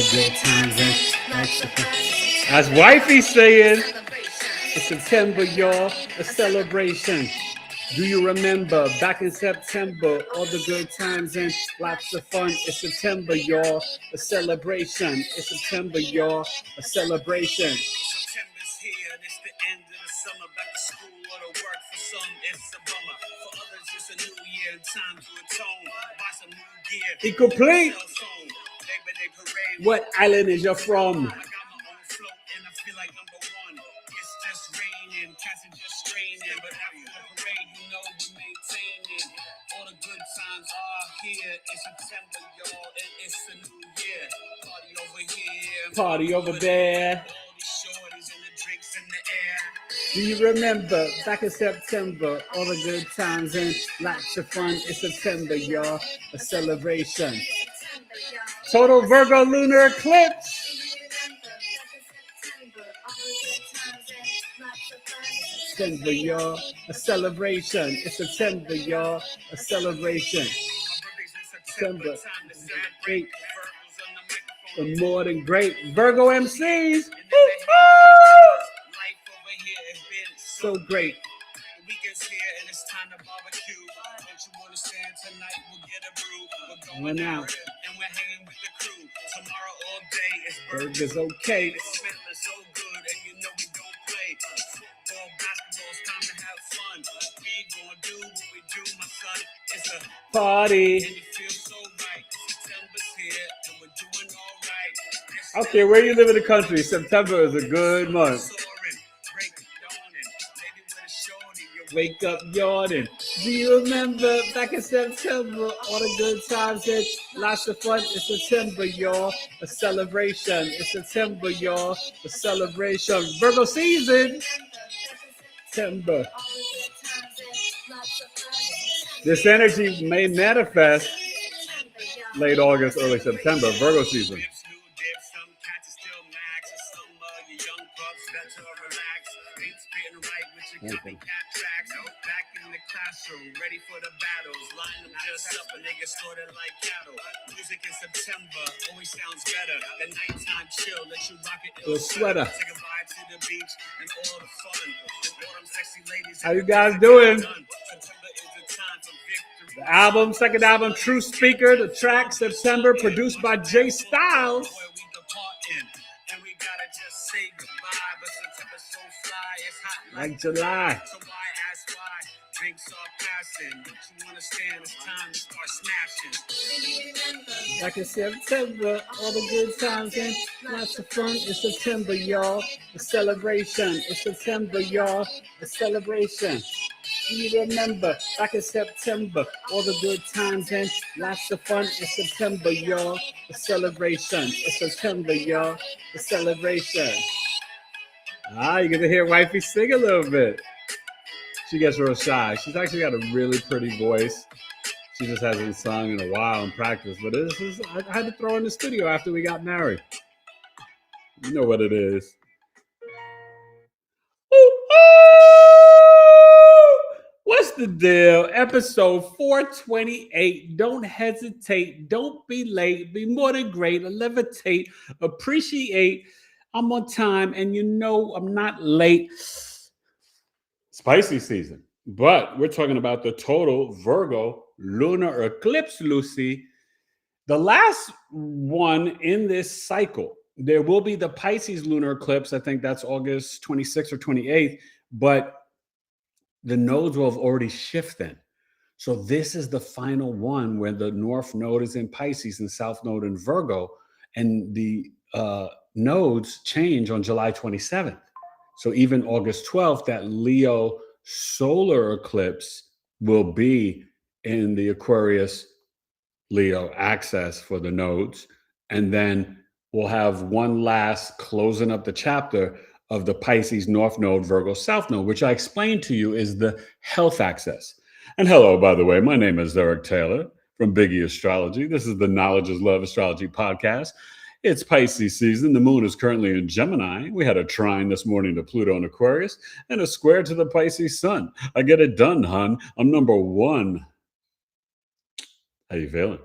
the good times and as wifey saying, it's September, y'all, a celebration. Do you remember back in September, all the good times and lots of fun? It's September, y'all, a celebration. It's September, y'all, a celebration. September's here and it's the end of the summer. Back to school or to work. For some, it's a bummer. For others, it's a new year and time to atone. Buy some new gear. Be complete. Cell phone. Labor Day parade. What island is you from? I got my own float and I feel like number one. It's just raining, cats are just straining. But after the parade, you know we maintaining. All the good times are here. It's September, y'all, and it's a new year. Party over here. Party over there. All these shorties and the drinks in the air. Do you remember back in September, all the good times and lots of fun? It's September, y'all, a celebration. Total Virgo Lunar Eclipse. September, y'all, a celebration. It's September, y'all, a celebration. September, great, the more than great Virgo MCs. So great. The weekend's here and it's time to barbecue. Don't you understand? Tonight we'll get a brew. We're going out and we're hanging with the crew. Tomorrow all day is Burgers okay. It's smelling so good and you know we don't play. Football, basketball, it's time to have fun. We gonna do what we do, my son. It's a Party. and it feels so right. September's here and we're doing all right. Okay, where you live in the country, September is a good month. Wake up yawning. Do you remember back in September, all the good times and lots of fun? It's September, y'all, a celebration. It's September, y'all, a celebration. Virgo season. September. This energy may manifest late August, early September, Virgo season. Ready for the battles, line them just up and they get slaughtered like cattle. Music in September always sounds better. The nighttime chill, let you rock it in the sweater. Take a ride to the beach and all the fun. All them sexy ladies. How you guys doing? September is the time for victory. The album, second album, True Speaker, the track September, produced by Jay Styles. And we gotta just say goodbye, but September's so fly, it's hot like July. So why ask why? Drinks are passing. Don't you understand? It's time to start smashing. Like in September, all the good times and lots of fun. It's September, y'all. A celebration. It's September, y'all. A celebration. Do you remember? Back in September, all the good times and lots of fun. It's September, y'all. A celebration. It's September, y'all. A celebration. You get to hear wifey sing a little bit. She gets real shy. She's actually got a really pretty voice. She just hasn't sung in a while in practice. But I had to throw her in the studio after we got married. You know what it is. What's the deal? Episode 428. Don't hesitate. Don't be late. Be more than great. Levitate. Appreciate. I'm on time. And you know I'm not late. Spicy season. But we're talking about the total Virgo lunar eclipse, Lucy. The last one in this cycle. There will be the Pisces lunar eclipse. I think that's August 26th or 28th. But the nodes will have already shifted. So this is the final one where the North node is in Pisces and South node in Virgo. And the nodes change on July 27th. So even August 12th, that Leo solar eclipse will be in the Aquarius Leo axis for the nodes. And then we'll have one last closing up the chapter of the Pisces North Node, Virgo South Node, which I explained to you is the health axis. And hello, by the way, my name is Eric Taylor from E Astrology. This is the Knowledge is Love Astrology podcast. It's Pisces season. The moon is currently in Gemini. We had a trine this morning to Pluto in Aquarius and a square to the Pisces sun. I get it done, hon. I'm number one. How you feeling?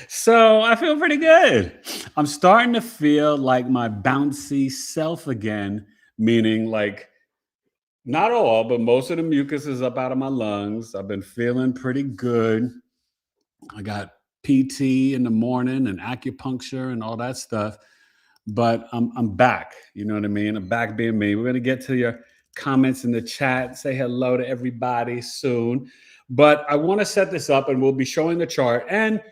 So I feel pretty good. I'm starting to feel like my bouncy self again, meaning like not all, but most of the mucus is up out of my lungs. I've been feeling pretty good. I got PT in the morning and acupuncture and all that stuff. But I'm back. You know what I mean? I'm back being me. We're gonna get to your comments in the chat. Say hello to everybody soon. But I want to set this up, and we'll be showing the chart. And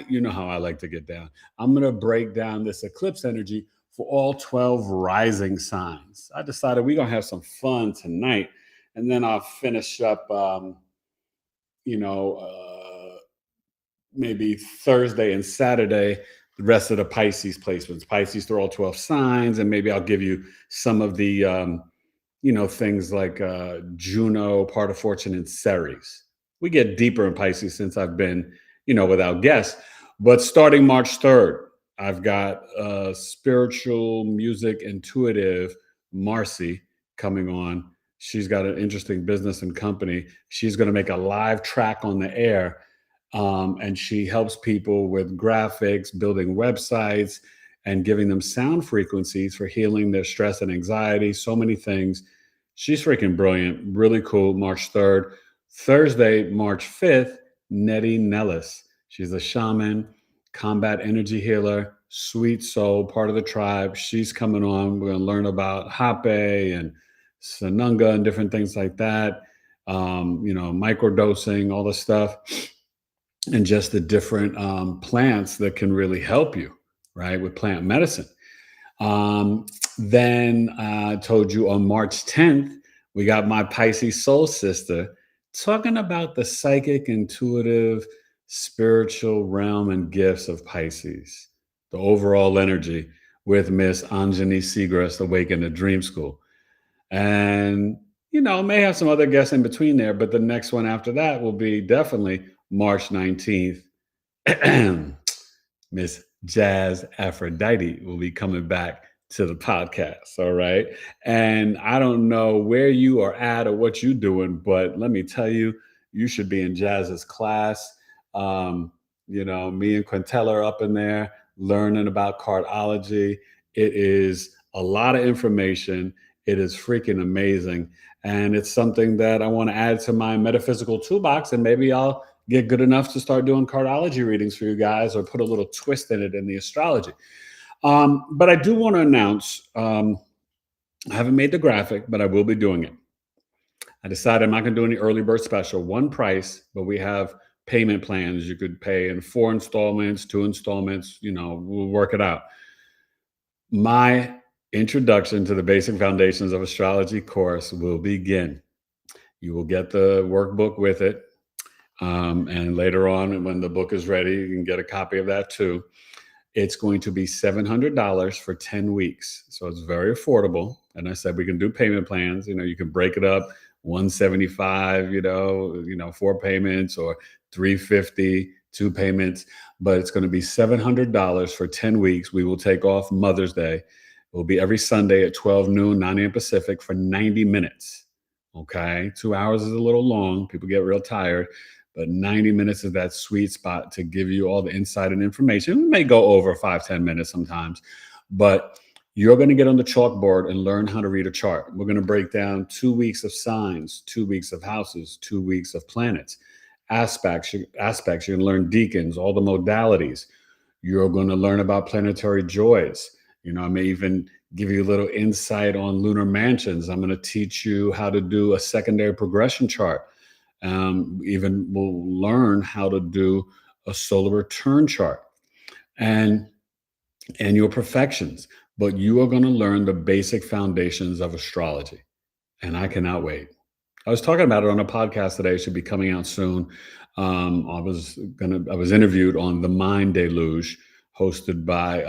you know how I like to get down. I'm gonna break down this eclipse energy for all 12 rising signs. I decided we're gonna have some fun tonight, and then I'll finish up. You know. Maybe Thursday and Saturday, the rest of the Pisces placements. Pisces through all 12 signs, and maybe I'll give you some of the things like Juno, part of fortune, and Ceres. We get deeper in Pisces since I've been, without guests. But starting March 3rd, I've got spiritual music intuitive Marcy coming on. She's got an interesting business and company. She's going to make a live track on the air, and she helps people with graphics, building websites, and giving them sound frequencies for healing their stress and anxiety. So many things. She's freaking brilliant. Really cool. March 3rd. Thursday, March 5th, Nettie Nellis. She's a shaman, combat energy healer, sweet soul, part of the tribe. She's coming on. We're going to learn about Hape and Sanunga and different things like that. Microdosing, all the stuff, and just the different plants that can really help you, right, with plant medicine. Then I told you on March 10th, we got my Pisces soul sister talking about the psychic, intuitive, spiritual realm and gifts of Pisces, the overall energy with Miss Anjani Segrest, Awaken the Dream School. And, may have some other guests in between there, but the next one after that will be definitely March 19th. Miss Jazz Aphrodite will be coming back to the podcast. All right. And I don't know where you are at or what you're doing, but let me tell you, you should be in Jazz's class. Me and Quintella are up in there learning about cardology. It is a lot of information. It is freaking amazing. And it's something that I want to add to my metaphysical toolbox, and maybe I'll get good enough to start doing cardology readings for you guys, or put a little twist in it in the astrology. But I do want to announce, I haven't made the graphic, but I will be doing it. I decided I'm not going to do any early bird special, one price, but we have payment plans. You could pay in 4 installments, 2 installments, we'll work it out. My introduction to the basic foundations of astrology course will begin. You will get the workbook with it. And later on, when the book is ready, you can get a copy of that too. It's going to be $700 for 10 weeks. So it's very affordable. And I said, we can do payment plans. You can break it up, 175, 4 payments, or 350, 2 payments, but it's going to be $700 for 10 weeks. We will take off Mother's Day. It will be every Sunday at 12 noon, 9 a.m. Pacific for 90 minutes. Okay. 2 hours is a little long. People get real tired. But 90 minutes is that sweet spot to give you all the insight and information. We may go over 5-10 minutes sometimes, but you're going to get on the chalkboard and learn how to read a chart. We're going to break down 2 weeks of signs, 2 weeks of houses, 2 weeks of planets, aspects. You're going to learn deacons, all the modalities. You're going to learn about planetary joys. I may even give you a little insight on lunar mansions. I'm going to teach you how to do a secondary progression chart. Even we'll learn how to do a solar return chart and your perfections. But you are going to learn the basic foundations of astrology. And I cannot wait. I was talking about it on a podcast today. It should be coming out soon. I was interviewed on The Mind Deluge, hosted by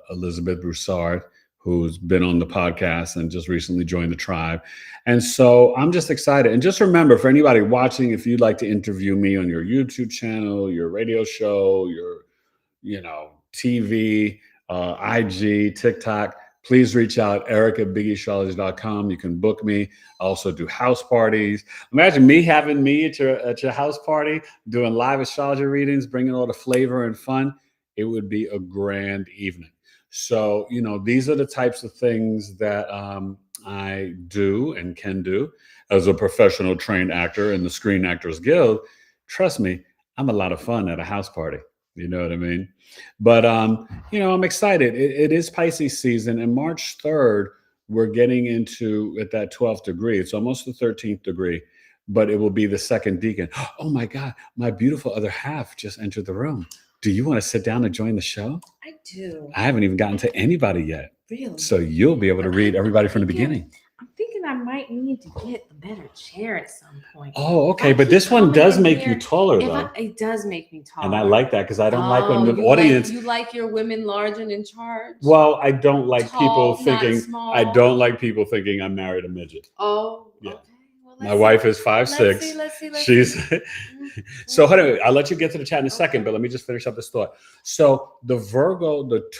Elizabeth Broussard, who's been on the podcast and just recently joined the tribe. And so I'm just excited. And just remember, for anybody watching, if you'd like to interview me on your YouTube channel, your radio show, your, TV, IG, TikTok, please reach out, Eric at BigEAstrology.com. You can book me. I also do house parties. Imagine me having me at your house party, doing live astrology readings, bringing all the flavor and fun. It would be a grand evening. So, these are the types of things that I do and can do as a professional trained actor in the Screen Actors Guild. Trust me, I'm a lot of fun at a house party. You know what I mean? But, I'm excited. It is Pisces season, and March 3rd, we're getting into at that 12th degree. It's almost the 13th degree, but it will be the second decan. Oh my God, my beautiful other half just entered the room. Do you want to sit down and join the show? I do. I haven't even gotten to anybody yet. Really? So you'll be able to read everybody from the beginning. I'm thinking I might need to get a better chair at some point. Oh, okay. But this one does make you taller, though. It does make me taller. And I like that because I don't like when the audience... You like your women large and in charge? Well, I don't like Tall, people thinking... small. I don't like people thinking I'm married a midget. Oh, yeah. Okay. Well, my wife is 5'6". Let's see. She's... So anyway, I'll let you get to the chat in a second, but let me just finish up this thought. So the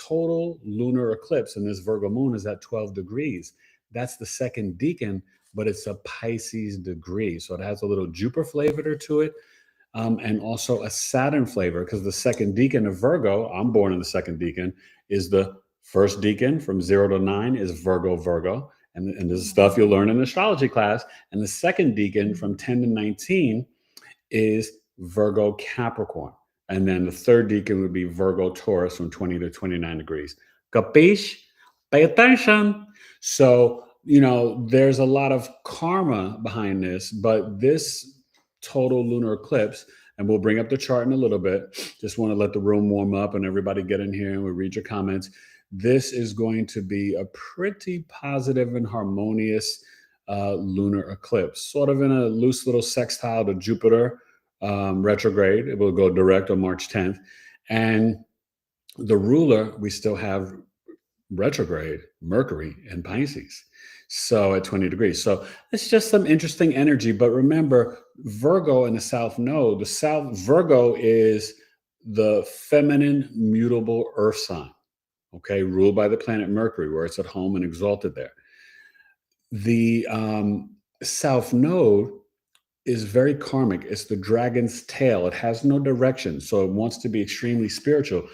total lunar eclipse in this Virgo moon is at 12 degrees. That's the second decan, but it's a Pisces degree. So it has a little Jupiter flavor to it, and also a Saturn flavor, because the second decan of Virgo, I'm born in the second decan, is the first decan from 0 to 9 is Virgo. And this is stuff you'll learn in astrology class. And the second decan from 10 to 19 is Virgo Capricorn. And then the third decan would be Virgo Taurus from 20 to 29 degrees. Capiche? Pay attention. So, there's a lot of karma behind this, but this total lunar eclipse, and we'll bring up the chart in a little bit. Just want to let the room warm up and everybody get in here and we'll read your comments. This is going to be a pretty positive and harmonious lunar eclipse, sort of in a loose little sextile to Jupiter retrograde. It will go direct on March 10th. And the ruler, we still have retrograde Mercury in Pisces. So at 20 degrees. So it's just some interesting energy. But remember, Virgo in the South Node, Virgo is the feminine mutable earth sign, okay, ruled by the planet Mercury, where it's at home and exalted there. The South Node is very karmic. It's the dragon's tail. It has no direction. So it wants to be extremely spiritual.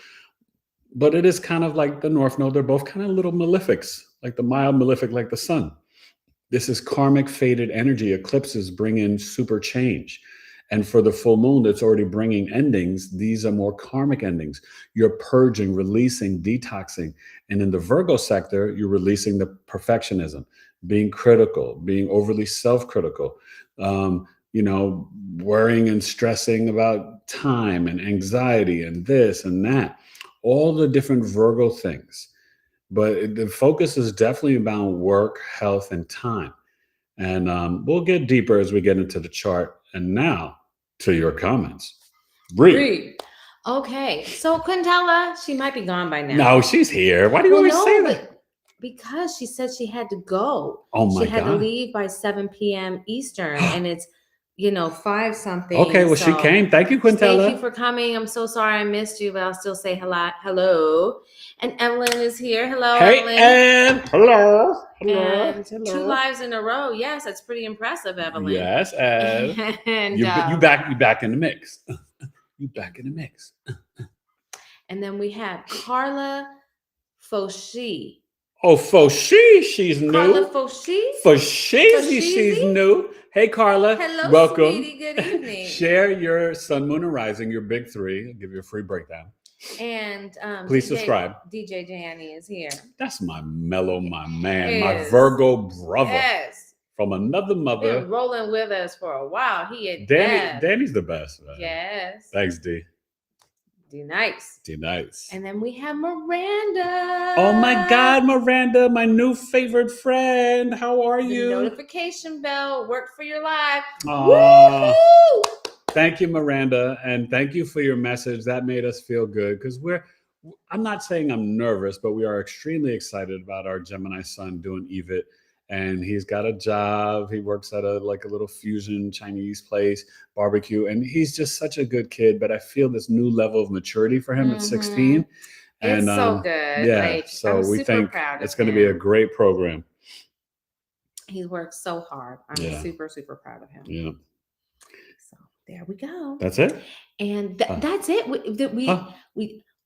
But it is kind of like the North Node. They're both kind of little malefics, like the mild malefic, like the sun. This is karmic fated energy. Eclipses bring in super change. And for the full moon that's already bringing endings, these are more karmic endings. You're purging, releasing, detoxing. And in the Virgo sector, you're releasing the perfectionism, being critical, being overly self-critical, worrying and stressing about time and anxiety and this and that, all the different Virgo things. But the focus is definitely about work, health, and time. And we'll get deeper as we get into the chart. And now to your comments. Bree. Okay. So Quintella, she might be gone by now. No, she's here. Why do you always say that? Because she said she had to go. Oh my God. She had to leave by 7 p.m. Eastern. And it's 5 something. Okay, well, she came. Thank you, Quintella. Thank you for coming. I'm so sorry I missed you, but I'll still say hello. And Evelyn is here. Hello, hey, Evelyn. And hello. And 2 lives in a row. Yes, that's pretty impressive, Evelyn. Yes, and you back in the mix. You back in the mix. And then we have Carla Fauci. Oh, Fauci, she's new. Carla Fauci? Fauci, she's new. Hey, Carla. Hello, welcome. Sweetie. Good evening. Share your sun, moon, and rising, your big 3. I'll give you a free breakdown. And please subscribe. DJ Danny is here. That's my my man, my Virgo brother. Yes. From another mother. Been rolling with us for a while. He is Danny's the best, man. Yes. Thanks, D. D-nice. And then we have Miranda. Oh my God, Miranda, my new favorite friend. How are you? The notification bell worked for your life. Woohoo! Thank you, Miranda. And thank you for your message. That made us feel good because I'm not saying I'm nervous, but we are extremely excited about our Gemini son doing EVIT. And he's got a job. He works at a little fusion Chinese place, barbecue. And he's just such a good kid. But I feel this new level of maturity for him at 16. It's so good. yeah, Like, so I'm we super think proud of it's going to be a him. great program. He works so hard. I'm Yeah. super, super proud of him. Yeah. So there we go. That's it. And that's it.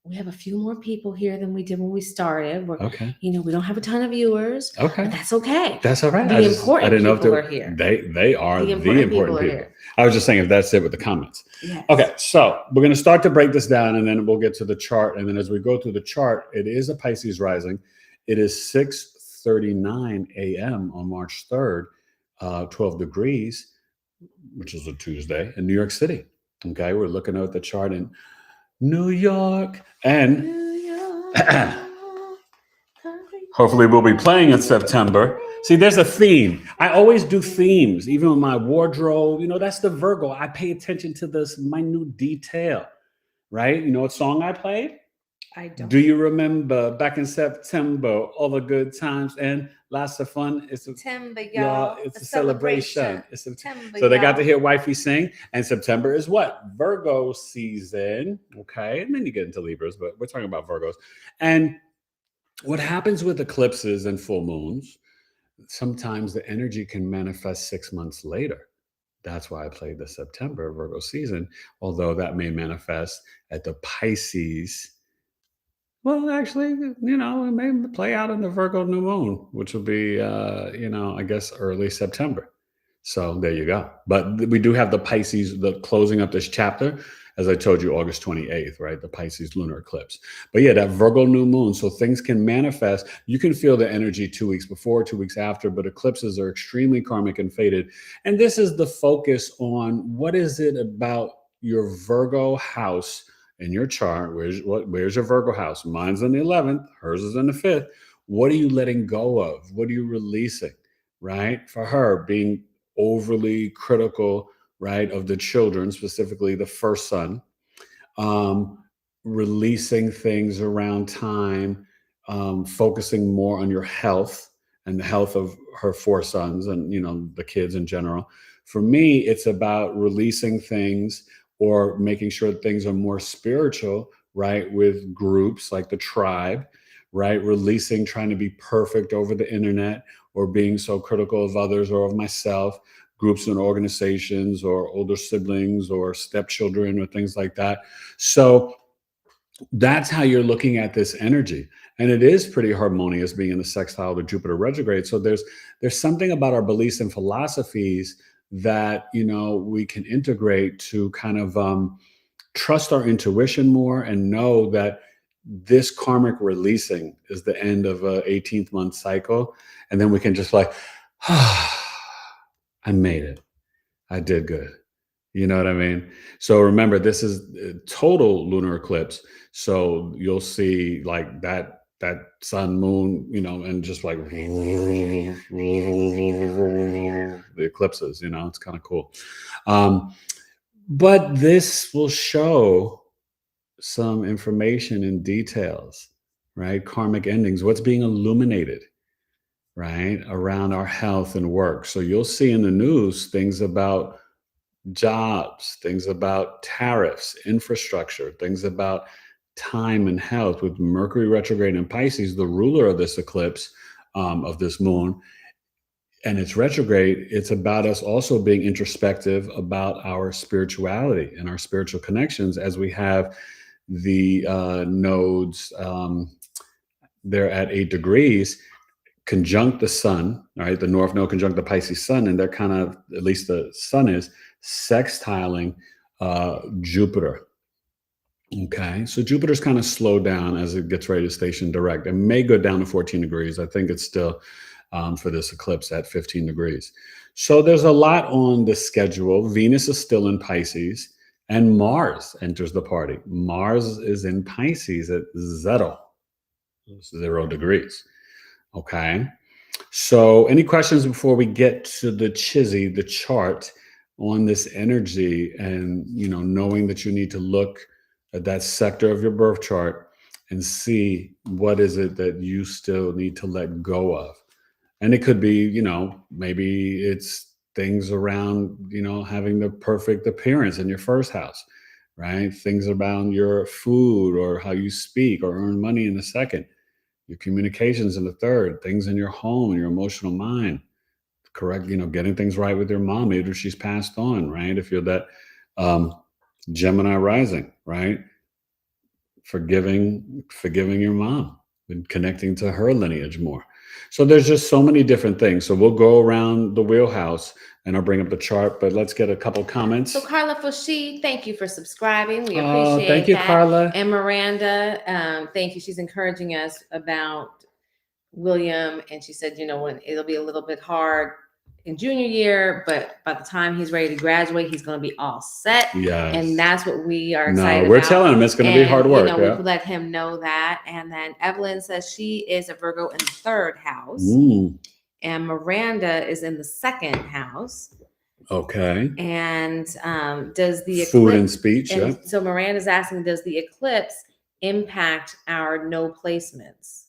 We have a few more people here than we did when we started. Okay. We don't have a ton of viewers. Okay. But that's okay. That's all right. The important people are here. They are the important people. Here. I was just saying if that's it with the comments. Yes. Okay, so we're going to start to break this down, and then we'll get to the chart. And then as we go through the chart, it is a Pisces rising. It is 6:39 a.m. on March 3rd, 12 degrees, which is a Tuesday in New York City. Okay, we're looking at the chart in New York, and hopefully we'll be playing in September. See, there's a theme. I always do themes, even with my wardrobe. That's the Virgo. I pay attention to this minute detail, right? You know what song I played? I don't. Do you remember back in September, all the good times and lots of fun? It's September, y'all. It's a celebration. September, so they got to hear wifey sing. And September is what? Virgo season. Okay. And then you get into Libras, but we're talking about Virgos. And what happens with eclipses and full moons, sometimes the energy can manifest 6 months later. That's why I played the September Virgo season, although that may manifest at the Pisces. Well, actually, it may play out in the Virgo new moon, which will be, I guess early September. So there you go. But we do have the Pisces, the closing up this chapter, as I told you, August 28th, right? The Pisces lunar eclipse. But yeah, that Virgo new moon. So things can manifest. You can feel the energy 2 weeks before, 2 weeks after, but eclipses are extremely karmic and fated. And this is the focus on what is it about your Virgo house in your chart. Where's your Virgo house? Mine's on the 11th. Hers is on the 5th. What are you letting go of? What are you releasing, right? For her, being overly critical, right, of the children, specifically the first son, releasing things around time, focusing more on your health and the health of her 4 sons and, the kids in general. For me, it's about releasing things or making sure things are more spiritual, right, with groups like the tribe, right, releasing trying to be perfect over the internet or being so critical of others or of myself, groups and organizations or older siblings or stepchildren or things like that. So that's how you're looking at this energy. And it is pretty harmonious being in the sextile to Jupiter retrograde. So there's something about our beliefs and philosophies that, we can integrate to kind of trust our intuition more and know that this karmic releasing is the end of a 18th month cycle. And then we can just I made it. I did good. You know what I mean? So remember, this is a total lunar eclipse. So you'll see like that sun, moon, and just like the eclipses, it's kind of cool. But this will show some information and details, right? Karmic endings, what's being illuminated, right, around our health and work. So you'll see in the news things about jobs, things about tariffs, infrastructure, things about time and health. With Mercury retrograde in Pisces, the ruler of this eclipse, of this moon, and it's retrograde, it's about us also being introspective about our spirituality and our spiritual connections as we have the nodes, they're at 8 degrees, conjunct the sun, all right, the North Node conjunct the Pisces sun, and they're kind of, at least the sun is, sextiling Jupiter. Okay, so Jupiter's kind of slowed down as it gets ready to station direct. It may go down to 14 degrees. I think it's still for this eclipse at 15 degrees. So there's a lot on the schedule. Venus is still in Pisces, and Mars enters the party. Mars is in Pisces at 0 degrees. Okay, so any questions before we get to the chizzy, the chart on this energy, and knowing that you need to look at that sector of your birth chart and see what is it that you still need to let go of. And it could be, maybe it's things around, having the perfect appearance in your first house, right? Things around your food or how you speak or earn money in the second, your communications in the third, things in your home and your emotional mind. Correct, getting things right with your mom, maybe if she's passed on, right? If you're that um, Gemini rising, right? Forgiving your mom and connecting to her lineage more. So there's just so many different things. So we'll go around the wheelhouse and I'll bring up the chart, but let's get a couple comments. So Carla Fushi, thank you for subscribing. We Oh, appreciate thank you, that. Carla. And Miranda, thank you. She's encouraging us about William, and she said, when it'll be a little bit hard in junior year, but by the time he's ready to graduate, he's going to be all set. Yes. And that's what we are excited No, we're about. telling him it's going to be hard work. We let him know that. And then Evelyn says she is a Virgo in the third house. And Miranda is in the second house. Okay. And does the food and speech? And so Miranda's asking, does the eclipse impact our node placements?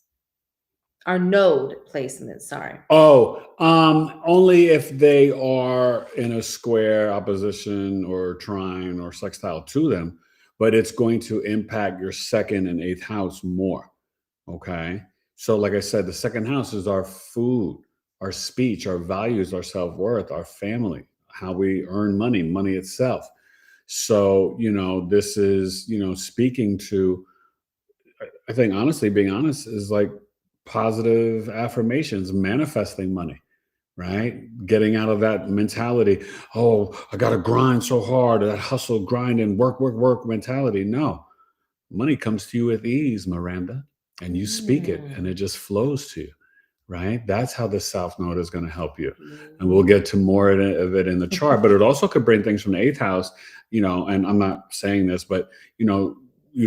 Sorry. Oh, only if they are in a square, opposition, or trine or sextile to them, but it's going to impact your second and eighth house more. Okay. So, like I said, the second house is our food, our speech, our values, our self-worth, our family, how we earn money itself. So, this is, speaking to, I think, honestly, being honest is like positive affirmations, manifesting money, right? Getting out of that mentality, oh, I got to grind so hard, that hustle, grind, and work mentality. No, money comes to you with ease, Miranda, and you speak it and it just flows to you, right? That's how the South Node is going to help you. And we'll get to more of it in the chart, but it also could bring things from the eighth house, and I'm not saying this, but, you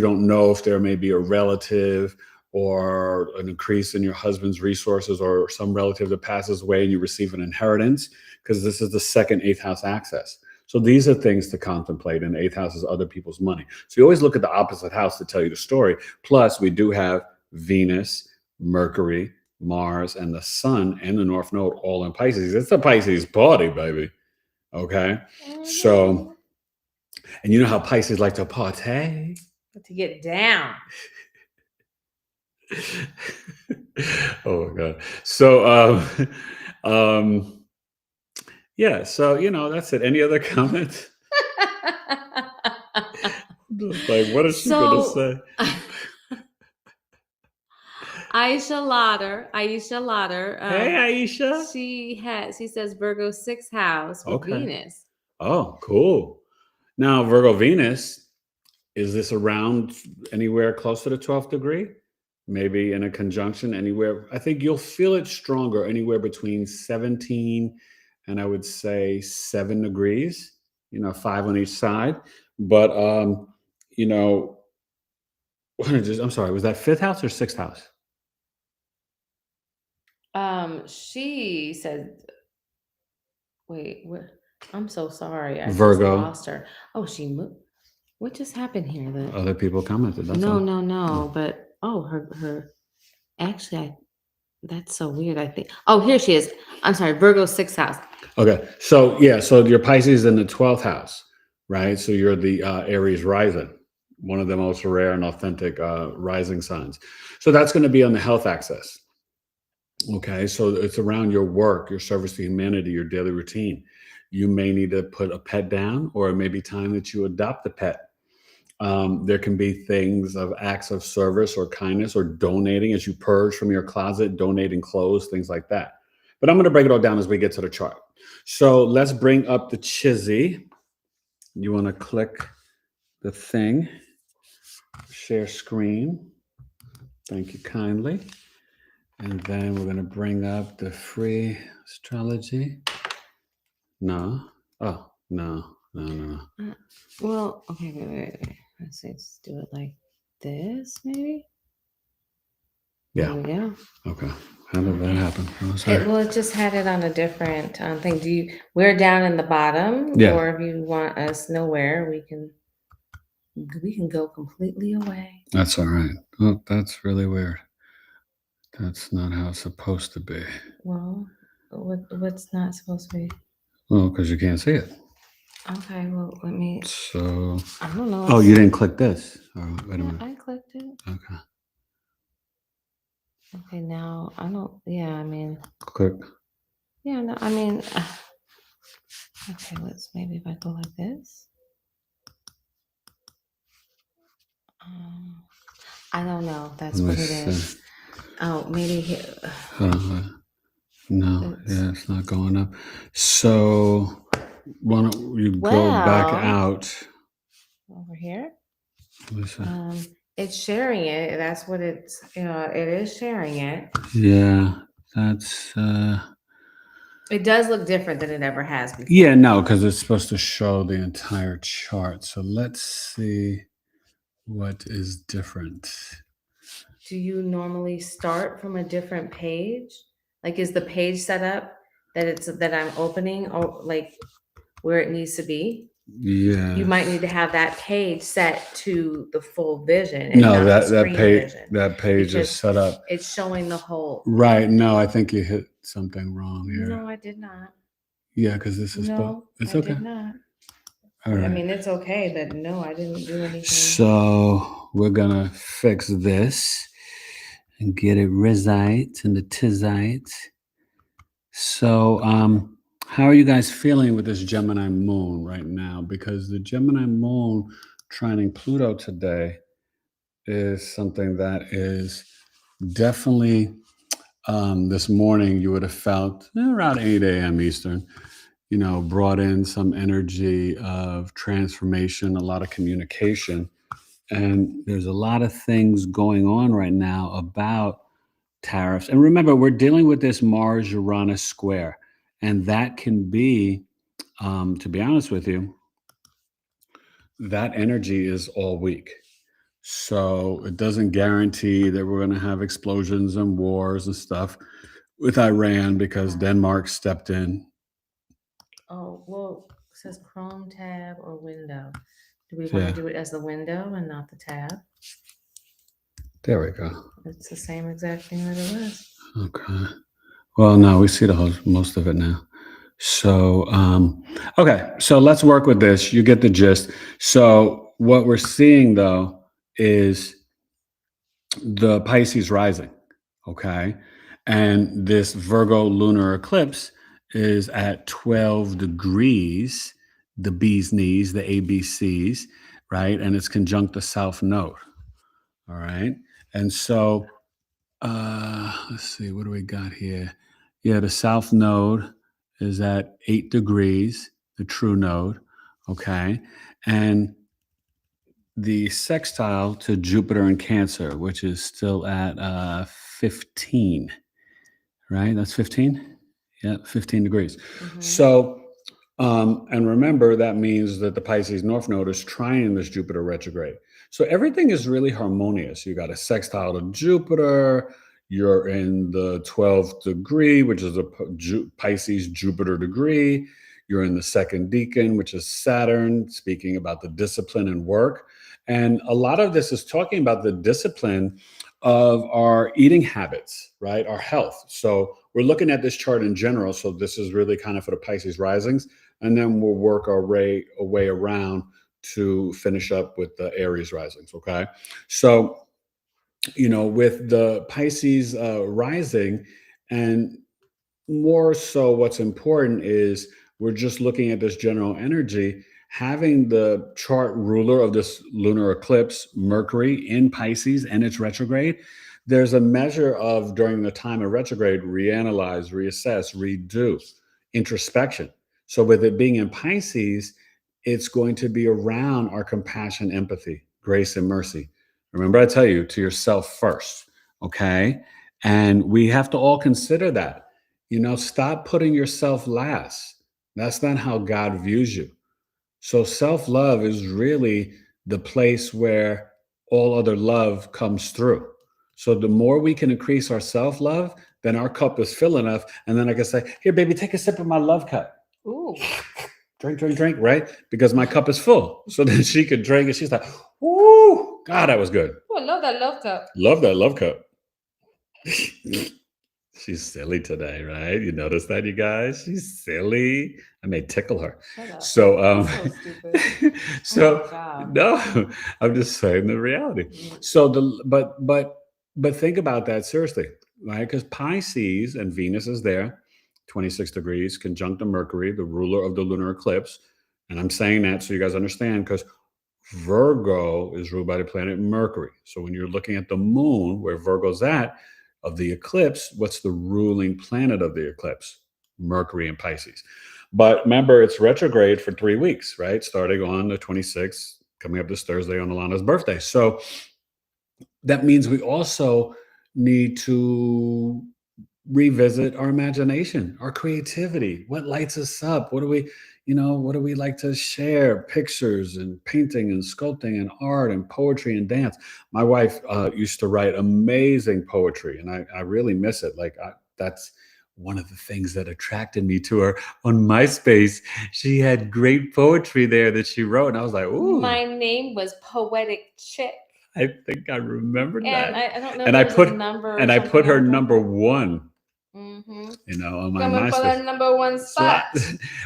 don't know if there may be a relative or an increase in your husband's resources or some relative that passes away and you receive an inheritance, because this is the second eighth house access. So these are things to contemplate, and the eighth house is other people's money. So you always look at the opposite house to tell you the story. Plus, we do have Venus, Mercury, Mars, and the Sun and the North Node all in Pisces. It's a Pisces party, baby. Okay? So, and you know how Pisces like to party? To get down. Oh my God. So yeah, so that's it. Any other comments? Like, what is she gonna say? Aisha Lauder. Hey, Aisha. She says Virgo 6th house with Venus. Oh, cool. Now, Virgo Venus, is this around anywhere close to the 12th degree? Maybe in a conjunction anywhere. I think you'll feel it stronger anywhere between 17 and I would say 7 degrees, 5 on each side. But, I'm sorry, was that 5th house or 6th house? She said, wait, what? I'm so sorry. I Virgo. just lost her. Oh, she moved. What just happened here? Other people commented. That's no, all. No. But her. Actually, that's so weird. I think. Oh, here she is. I'm sorry. Virgo 6th house. Okay. So yeah. So your Pisces in the 12th house, right? So you're the Aries rising, one of the most rare and authentic rising signs. So that's going to be on the health axis. Okay. So it's around your work, your service to humanity, your daily routine. You may need to put a pet down, or it may be time that you adopt a pet. There can be things of acts of service or kindness or donating as you purge from your closet, donating clothes, things like that. But I'm going to break it all down as we get to the chart. So let's bring up the Chizzy. You want to click the thing, share screen. Thank you kindly. And then we're going to bring up the free astrology. No. Oh, no. Well, okay, wait. Let's do it like this, maybe. Yeah. There we go. Okay. How did that happen? It just had it on a different thing. We're down in the bottom, or if you want us nowhere, we can go completely away. That's all right. Well, that's really weird. That's not how it's supposed to be. Well, what's not supposed to be? Well, because you can't see it. Okay, well, let me. So, I don't know. oh, you didn't click this. Oh, wait a Yeah, minute. I clicked it. Okay. Okay, now I don't. Yeah, I mean. Click. Yeah, no, I mean. Okay, let's maybe if I go like this. I don't know. That's Let what me it see. is. Oh, maybe here. No, yeah, it's not going up. So why don't you go back Well, out? over here. Listen. It's sharing it. That's what it's. It is sharing it. Yeah, that's. It does look different than it ever has before. Yeah, no, because it's supposed to show the entire chart. So let's see what is different. Do you normally start from a different page? Like, is the page set up that I'm opening, or like where it needs to be? Yeah. You might need to have that page set to the full vision and No, not the that screen page vision. that page is Because set up. it's showing the whole. Right. No, I think you hit something wrong here. No, I did not. Yeah, because this is. No, it's I okay. did not. All right. I mean, it's okay, but no, I didn't do anything. So we're gonna fix this and get it risite and the tizite. So how are you guys feeling with this Gemini moon right now? Because the Gemini moon trining Pluto today is something that is definitely this morning you would have felt around 8 a.m. Eastern, brought in some energy of transformation, a lot of communication. And there's a lot of things going on right now about tariffs. And remember, we're dealing with this Mars Uranus square. And that can be, to be honest with you, that energy is all week. So it doesn't guarantee that we're going to have explosions and wars and stuff with Iran because Denmark stepped in. Oh, well, it says Chrome tab or window. Do we want to do it as the window and not the tab? There we go. It's the same exact thing that it was. Okay. Well, no, we see most of it now. So, okay. So let's work with this. You get the gist. So what we're seeing though is the Pisces rising. Okay. And this Virgo lunar eclipse is at 12 degrees, the bee's knees, the ABCs, right? And it's conjunct the south node. All right. And so, let's see, what do we got here? Yeah, the south node is at 8 degrees, the true node. Okay. And the sextile to Jupiter in Cancer, which is still at 15, right? That's 15? Yeah, 15 degrees. Mhm. So, and remember, that means that the Pisces North Node is trining this Jupiter retrograde. So everything is really harmonious. You got a sextile to Jupiter. You're in the 12th degree, which is a Pisces Jupiter degree. You're in the second decan, which is Saturn, speaking about the discipline and work. And a lot of this is talking about the discipline of our eating habits, right? Our health. So we're looking at this chart in general. So this is really kind of for the Pisces risings. And then we'll work our way around to finish up with the Aries risings. Okay. So, with the Pisces rising, and more so what's important is we're just looking at this general energy, having the chart ruler of this lunar eclipse, Mercury in Pisces and its retrograde. There's a measure of, during the time of retrograde, reanalyze, reassess, redo, introspection. So with it being in Pisces, it's going to be around our compassion, empathy, grace, and mercy. Remember, I tell you, to yourself first, okay? And we have to all consider that. Stop putting yourself last. That's not how God views you. So self-love is really the place where all other love comes through. So the more we can increase our self-love, then our cup is full enough. And then I can say, here, baby, take a sip of my love cup. Ooh. Drink, right? Because my cup is full. So then she could drink and she's like, ooh, God, that was good. Oh, I love that love cup. Love that love cup. She's silly today, right? You notice that, you guys? She's silly. I may tickle her. Shut up. So, That's so stupid. Oh my so God. no, I'm just saying the reality. Mm. So but think about that seriously, right? Because Pisces and Venus is there, 26 degrees, conjunct to Mercury, the ruler of the lunar eclipse. And I'm saying that so you guys understand, because Virgo is ruled by the planet Mercury. So when you're looking at the moon, where Virgo's at, of the eclipse, what's the ruling planet of the eclipse? Mercury and Pisces. But remember, it's retrograde for 3 weeks, right? Starting on the 26th, coming up this Thursday on Alana's birthday. So that means we also need to revisit our imagination, our creativity. What lights us up? What do we, what do we like to share? Pictures and painting and sculpting and art and poetry and dance. My wife used to write amazing poetry, and I really miss it. That's one of the things that attracted me to her on MySpace. She had great poetry there that she wrote, and I was like, ooh. My name was Poetic Chick. I think I remembered And that. I don't know And if I there was a put number or and I put something her on the back. number one, Mm-hmm. on my Coming for MySpace. the number one spot.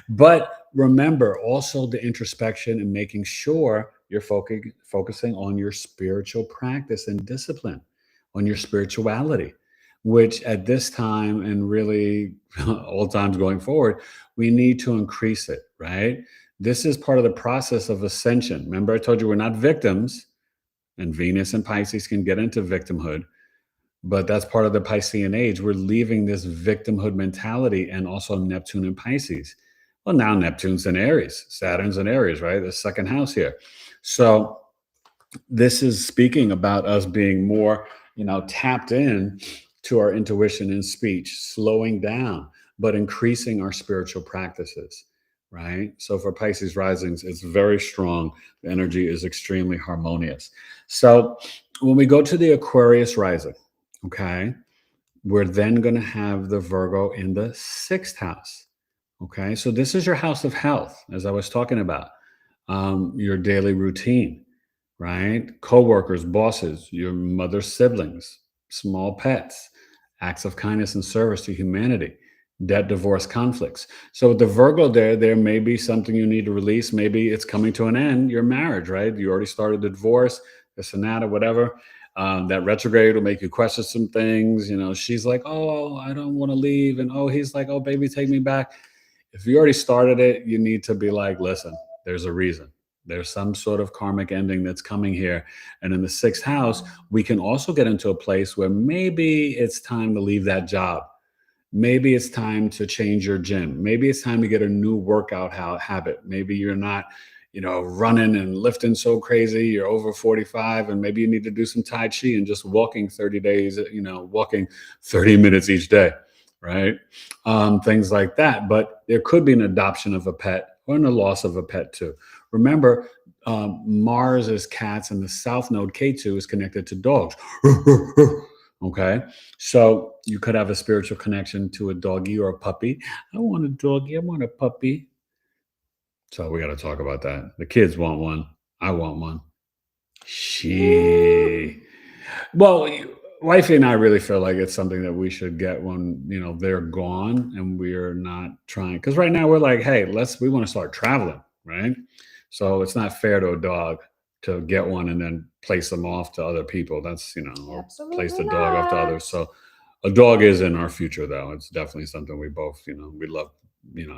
But remember also the introspection and making sure you're focusing on your spiritual practice and discipline, on your spirituality, which at this time and really all times going forward, we need to increase it, right? This is part of the process of ascension. Remember, I told you we're not victims, and Venus and Pisces can get into victimhood. But that's part of the Piscean age. We're leaving this victimhood mentality, and also Neptune and Pisces. Well, now Neptune's in Aries, Saturn's in Aries, right? The second house here. So this is speaking about us being more, tapped in to our intuition and speech, slowing down, but increasing our spiritual practices, right? So for Pisces risings, it's very strong. The energy is extremely harmonious. So when we go to the Aquarius rising, okay, we're then going to have the Virgo in the sixth house. Okay, so this is your house of health, as I was talking about, your daily routine, right? Coworkers, bosses, your mother's siblings, small pets, acts of kindness and service to humanity, debt, divorce, conflicts. So with the Virgo there may be something you need to release. Maybe it's coming to an end, your marriage, right? You already started the divorce, this and that, or whatever. That retrograde will make you question some things. She's like, oh, I don't want to leave. And oh, he's like, oh, baby, take me back. If you already started it, you need to be like, listen, there's a reason. There's some sort of karmic ending that's coming here. And in the sixth house, we can also get into a place where maybe it's time to leave that job. Maybe it's time to change your gym. Maybe it's time to get a new workout habit. Maybe you're not, running and lifting so crazy. You're over 45, and maybe you need to do some Tai Chi and just walking 30 days, walking 30 minutes each day, right? Things like that. But there could be an adoption of a pet or a loss of a pet too. Remember, Mars is cats, and the South Node K2 is connected to dogs. Okay, so you could have a spiritual connection to a doggy or a puppy. I want a doggy. I want a puppy. So we got to talk about that. The kids want one. I want one. Well, wifey and I really feel like it's something that we should get when they're gone and we're not trying. Because right now we're like, hey, we want to start traveling, right? So it's not fair to a dog to get one and then place them off to other people. That's or place the dog off to others. So a dog is in our future, though. It's definitely something we both, we love,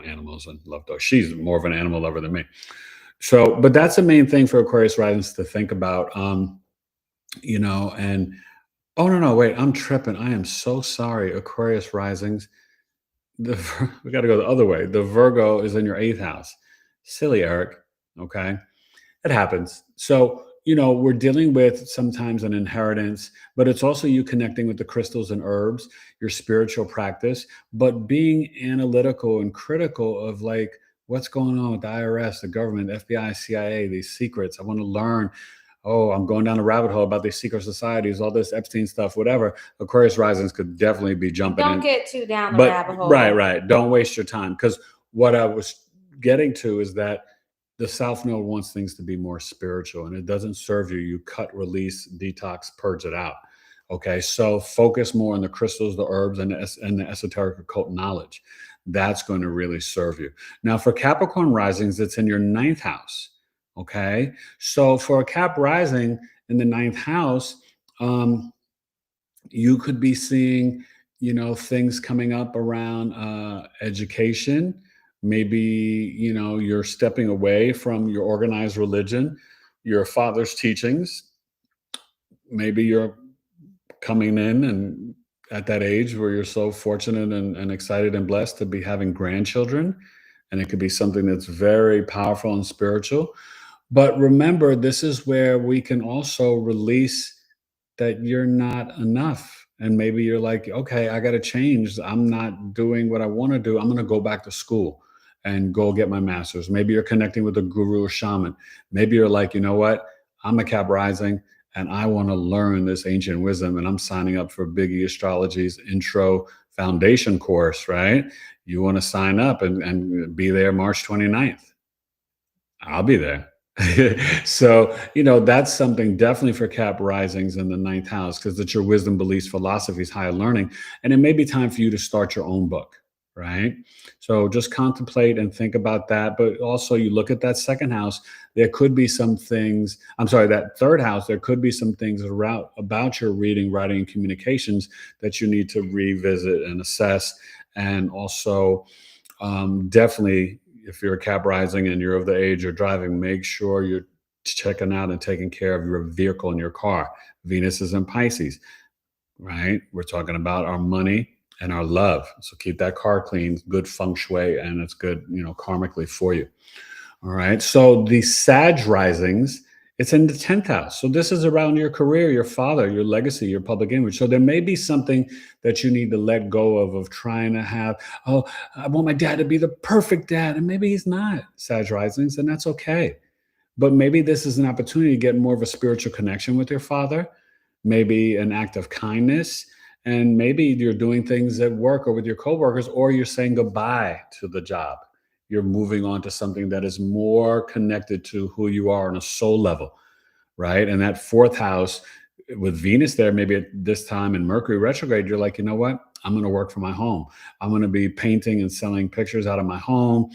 animals and love dogs. She's more of an animal lover than me. So, but that's the main thing for Aquarius risings to think about. And oh no, wait, I'm tripping. I am so sorry, Aquarius risings. We got to go the other way. The Virgo is in your eighth house. Silly Eric. Okay, it happens. So we're dealing with sometimes an inheritance, but it's also you connecting with the crystals and herbs, your spiritual practice, but being analytical and critical of like what's going on with the IRS, the government, the FBI, CIA, these secrets. I want to learn. Oh, I'm going down a rabbit hole about these secret societies, all this Epstein stuff, whatever. Aquarius risings could definitely be jumping in. Don't get too down the rabbit hole. Right. Don't waste your time. Because what I was getting to is that the South Node wants things to be more spiritual, and it doesn't serve you. You cut, release, detox, purge it out. Okay, so focus more on the crystals, the herbs, and the esoteric occult knowledge. That's going to really serve you. Now, for Capricorn risings, it's in your ninth house. Okay, so for a Cap rising in the ninth house, you could be seeing, things coming up around education. Maybe, you're stepping away from your organized religion, your father's teachings. Maybe you're coming in and at that age where you're so fortunate and excited and blessed to be having grandchildren. And it could be something that's very powerful and spiritual. But remember, this is where we can also release that you're not enough. And maybe you're like, okay, I got to change. I'm not doing what I want to do. I'm going to go back to school and go get my master's. Maybe you're connecting with a guru or shaman. Maybe you're like, you know what? I'm a Cap rising and I want to learn this ancient wisdom. And I'm signing up for BigEAstro Astrology's intro foundation course, right? You want to sign up and be there March 29th. I'll be there. So, that's something definitely for Cap risings in the ninth house, because it's your wisdom, beliefs, philosophies, higher learning. And it may be time for you to start your own book, right? So just contemplate and think about that. But also, you look at that second house, there could be some things, I'm sorry, that third house, there could be some things about your reading, writing, and communications that you need to revisit and assess. And also, definitely, if you're a Cap rising and you're of the age you're driving, make sure you're checking out and taking care of your vehicle and your car. Venus is in Pisces, right? We're talking about our money and our love. So keep that car clean, good feng shui, and it's good, karmically for you. All right. So the Sag risings, it's in the 10th house. So this is around your career, your father, your legacy, your public image. So there may be something that you need to let go of trying to have, oh, I want my dad to be the perfect dad. And maybe he's not, Sag risings, and that's okay. But maybe this is an opportunity to get more of a spiritual connection with your father, maybe an act of kindness. And maybe you're doing things at work or with your coworkers, or you're saying goodbye to the job. You're moving on to something that is more connected to who you are on a soul level, right? And that fourth house with Venus there, maybe at this time in Mercury retrograde, you're like, you know what? I'm going to work from my home. I'm going to be painting and selling pictures out of my home.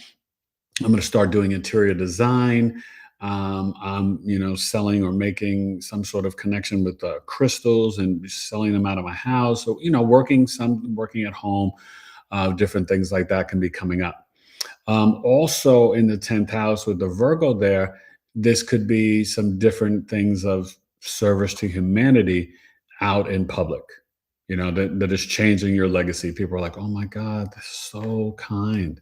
I'm going to start doing interior design. I'm, selling or making some sort of connection with crystals and selling them out of my house. So, working at home, different things like that can be coming up. Also in the 10th house with the Virgo there, this could be some different things of service to humanity out in public, that is changing your legacy. People are like, oh my God, that's so kind,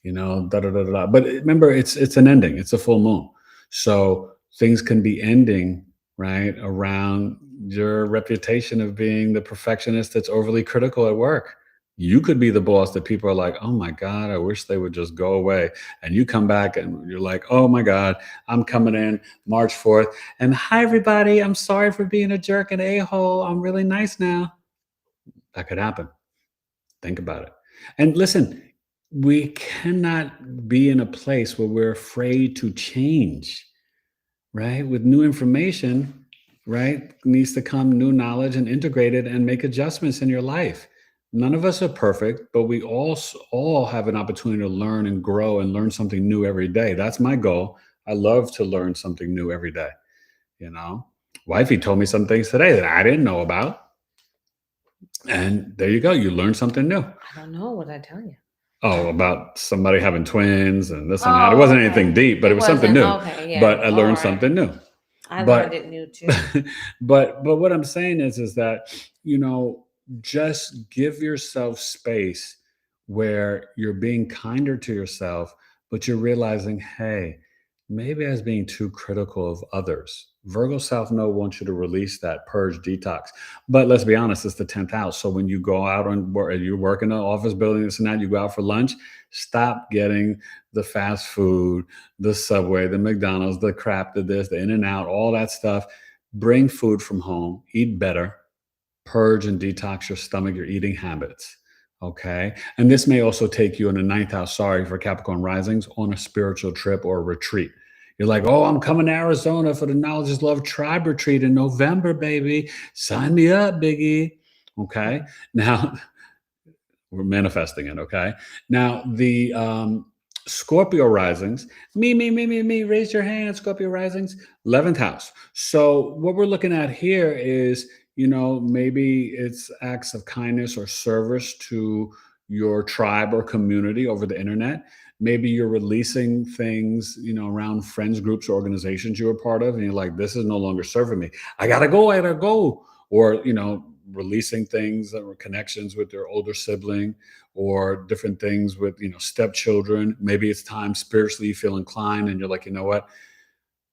da da da da. But remember, it's an ending. It's a full moon, so things can be ending right around your reputation of being the perfectionist that's overly critical at work. You could be the boss that people are like, oh my God, I wish they would just go away. And you come back and you're like, oh my God, I'm coming in March 4th. And hi, everybody. I'm sorry for being a jerk and a-hole. I'm really nice now. That could happen. Think about it. And listen, we cannot be in a place where we're afraid to change, right? With new information, right, needs to come new knowledge and integrate it and make adjustments in your life. None of us are perfect, but we all have an opportunity to learn and grow and learn something new every day. That's my goal. I love to learn something new every day. Wifey told me some things today that I didn't know about. And there you go. You learned something new. I don't know. What did I tell you? Oh, about somebody having twins and this and that. It wasn't anything deep, but it was something new. Okay, yeah. But I learned something new. I learned it new too. But what I'm saying is that, just give yourself space where you're being kinder to yourself, but you're realizing, hey, maybe I was being too critical of others. Virgo South Node wants you to release that purge detox. But let's be honest, it's the 10th house. So when you go out and you work in an office building, this and that, you go out for lunch, stop getting the fast food, the Subway, the McDonald's, the crap, the this, the In-N-Out, all that stuff. Bring food from home, eat better, purge and detox your stomach, your eating habits. Okay. And this may also take you in the ninth house, sorry, for Capricorn risings, on a spiritual trip or a retreat. You're like, oh, I'm coming to Arizona for the Knowledge is Love Tribe Retreat in November, baby. Sign me up, Biggie. Okay. Now, we're manifesting it. Okay. Now, the Scorpio risings, me, raise your hand, Scorpio risings, 11th house. So, what we're looking at here is, maybe it's acts of kindness or service to your tribe or community over the internet. Maybe you're releasing things, around friends, groups, or organizations you were part of, and you're like, this is no longer serving me. I gotta go, I gotta go. Or, releasing things or connections with your older sibling, or different things with, stepchildren. Maybe it's time spiritually you feel inclined and you're like, you know what,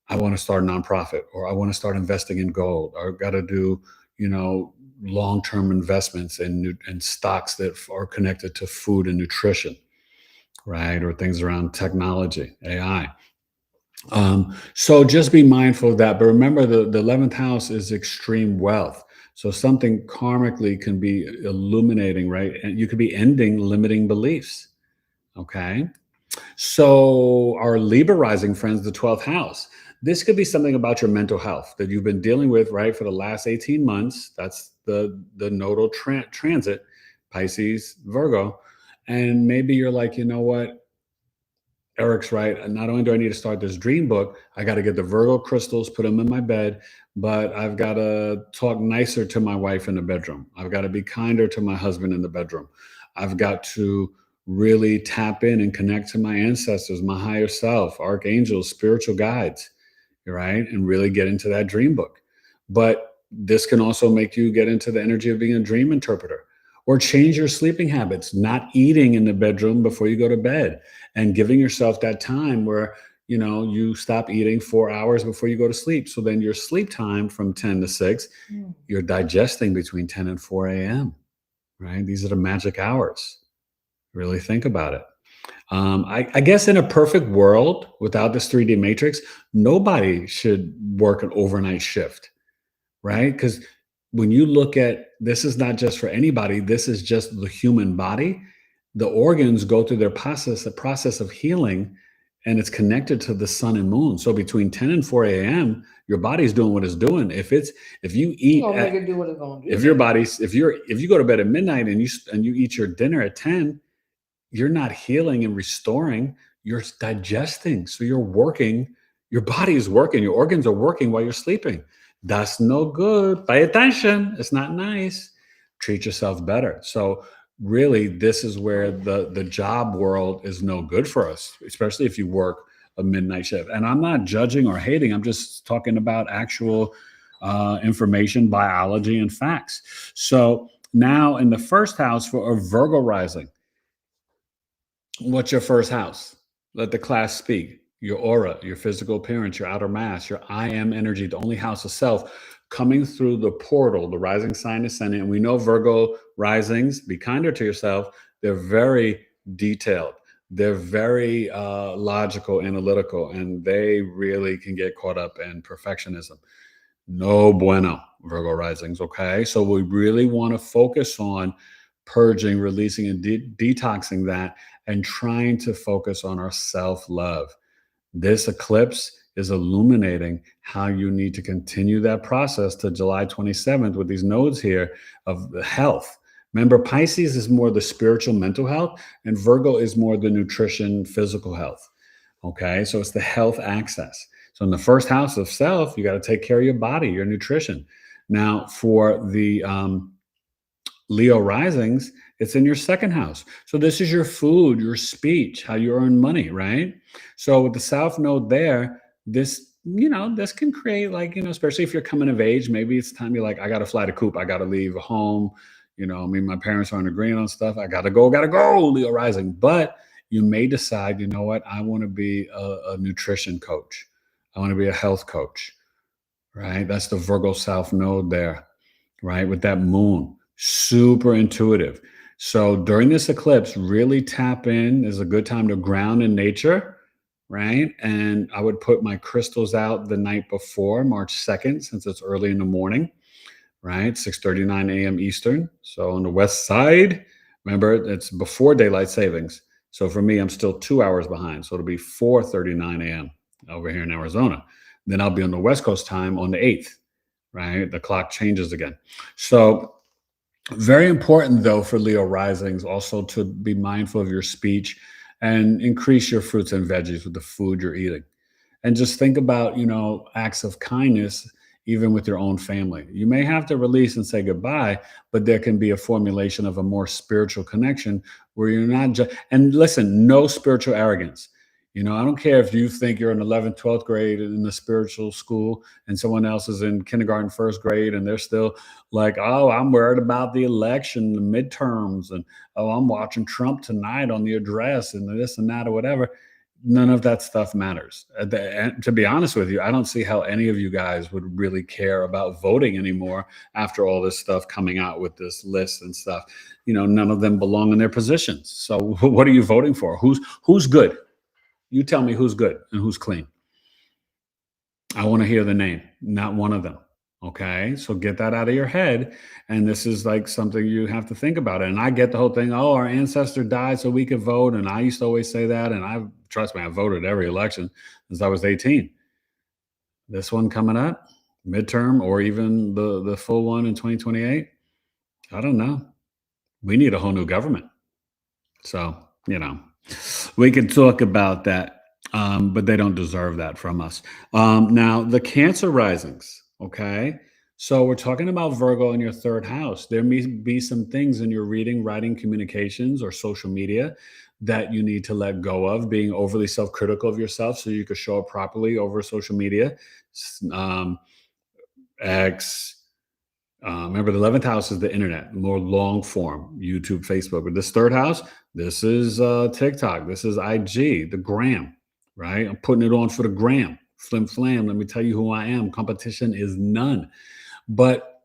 I want to start a nonprofit, or I want to start investing in gold, or I've got to do, long-term investments in stocks that are connected to food and nutrition, right? Or things around technology, AI. So just be mindful of that. But remember, the 11th house is extreme wealth. So something karmically can be illuminating, right? And you could be ending limiting beliefs. Okay. So our Libra rising friends, the 12th house. This could be something about your mental health that you've been dealing with, right, for the last 18 months. That's the nodal transit, Pisces, Virgo. And maybe you're like, you know what? Eric's right. And not only do I need to start this dream book, I got to get the Virgo crystals, put them in my bed, but I've got to talk nicer to my wife in the bedroom. I've got to be kinder to my husband in the bedroom. I've got to really tap in and connect to my ancestors, my higher self, archangels, spiritual guides, right? And really get into that dream book. But this can also make you get into the energy of being a dream interpreter, or change your sleeping habits, not eating in the bedroom before you go to bed, and giving yourself that time where, you stop eating 4 hours before you go to sleep. So then your sleep time from 10 to 6, you're digesting between 10 and 4 a.m., right? These are the magic hours. Really think about it. I guess in a perfect world without this 3D matrix, nobody should work an overnight shift, right? Because when you look at, this is not just for anybody, this is just the human body. The organs go through the process of healing, and it's connected to the sun and moon. So between 10 and 4 a.m., your body's doing what it's doing. If you eat, make it do what it's gonna do. if you go to bed at midnight and you eat your dinner at 10, you're not healing and restoring, you're digesting. So you're working, your body is working, your organs are working while you're sleeping. That's no good. Pay attention. It's not nice. Treat yourself better. So really, this is where the job world is no good for us, especially if you work a midnight shift. And I'm not judging or hating. I'm just talking about actual information, biology, and facts. So now in the first house for a Virgo rising, what's your first house? Let the class speak. Your aura, your physical appearance, your outer mass, your I am energy, the only house of self coming through the portal, the rising sign ascendant. And we know Virgo risings, be kinder to yourself. They're very detailed. They're very logical, analytical, and they really can get caught up in perfectionism. No bueno, Virgo risings. Okay. So we really want to focus on purging, releasing, and detoxing that, and trying to focus on our self-love. This eclipse is illuminating how you need to continue that process to July 27th with these nodes here of the health. Remember, Pisces is more the spiritual mental health, and Virgo is more the nutrition, physical health. Okay, so it's the health access. So in the first house of self, you got to take care of your body, your nutrition. Now, for the Leo risings, it's in your second house. So this is your food, your speech, how you earn money, right? So with the South Node there, this can create, like, especially if you're coming of age, maybe it's time you're like, I got to fly to coop. I got to leave home. My parents aren't agreeing on stuff. I got to go, Leo rising. But you may decide, you know what? I want to be a nutrition coach. I want to be a health coach, right? That's the Virgo South Node there, right? With that moon. Super intuitive. So during this eclipse, really tap in. Is a good time to ground in nature, right? And I would put my crystals out the night before, March 2nd, since it's early in the morning, right? 6:39 a.m. Eastern. So on the west side, remember, it's before daylight savings. So for me, I'm still 2 hours behind. So it'll be 4:39 a.m. over here in Arizona. Then I'll be on the West Coast time on the 8th, right? The clock changes again. So, very important though for Leo risings also to be mindful of your speech and increase your fruits and veggies with the food you're eating. And just think about, acts of kindness even with your own family. You may have to release and say goodbye, but there can be a formulation of a more spiritual connection where you're not just, and listen, no spiritual arrogance. I don't care if you think you're in 11th, 12th grade in the spiritual school and someone else is in kindergarten, first grade, and they're still like, oh, I'm worried about the election, the midterms, and oh, I'm watching Trump tonight on the address and this and that or whatever. None of that stuff matters. To be honest with you, I don't see how any of you guys would really care about voting anymore after all this stuff coming out with this list and stuff. None of them belong in their positions. So what are you voting for? Who's good? You tell me who's good and who's clean. I want to hear the name, not one of them. Okay. So get that out of your head. And this is like something you have to think about. And I get the whole thing. Oh, our ancestor died so we could vote. And I used to always say that. And trust me, I voted every election since I was 18. This one coming up, midterm, or even the full one in 2028. I don't know. We need a whole new government. So, we can talk about that. But they don't deserve that from us. Now, the Cancer risings, okay? So we're talking about Virgo in your third house. There may be some things in your reading, writing, communications, or social media that you need to let go of, being overly self-critical of yourself so you could show up properly over social media. X, remember, the 11th house is the internet, more long form, YouTube, Facebook. But this third house, this is TikTok, this is IG, the gram, right? I'm putting it on for the gram. Flim flam, let me tell you who I am. Competition is none. But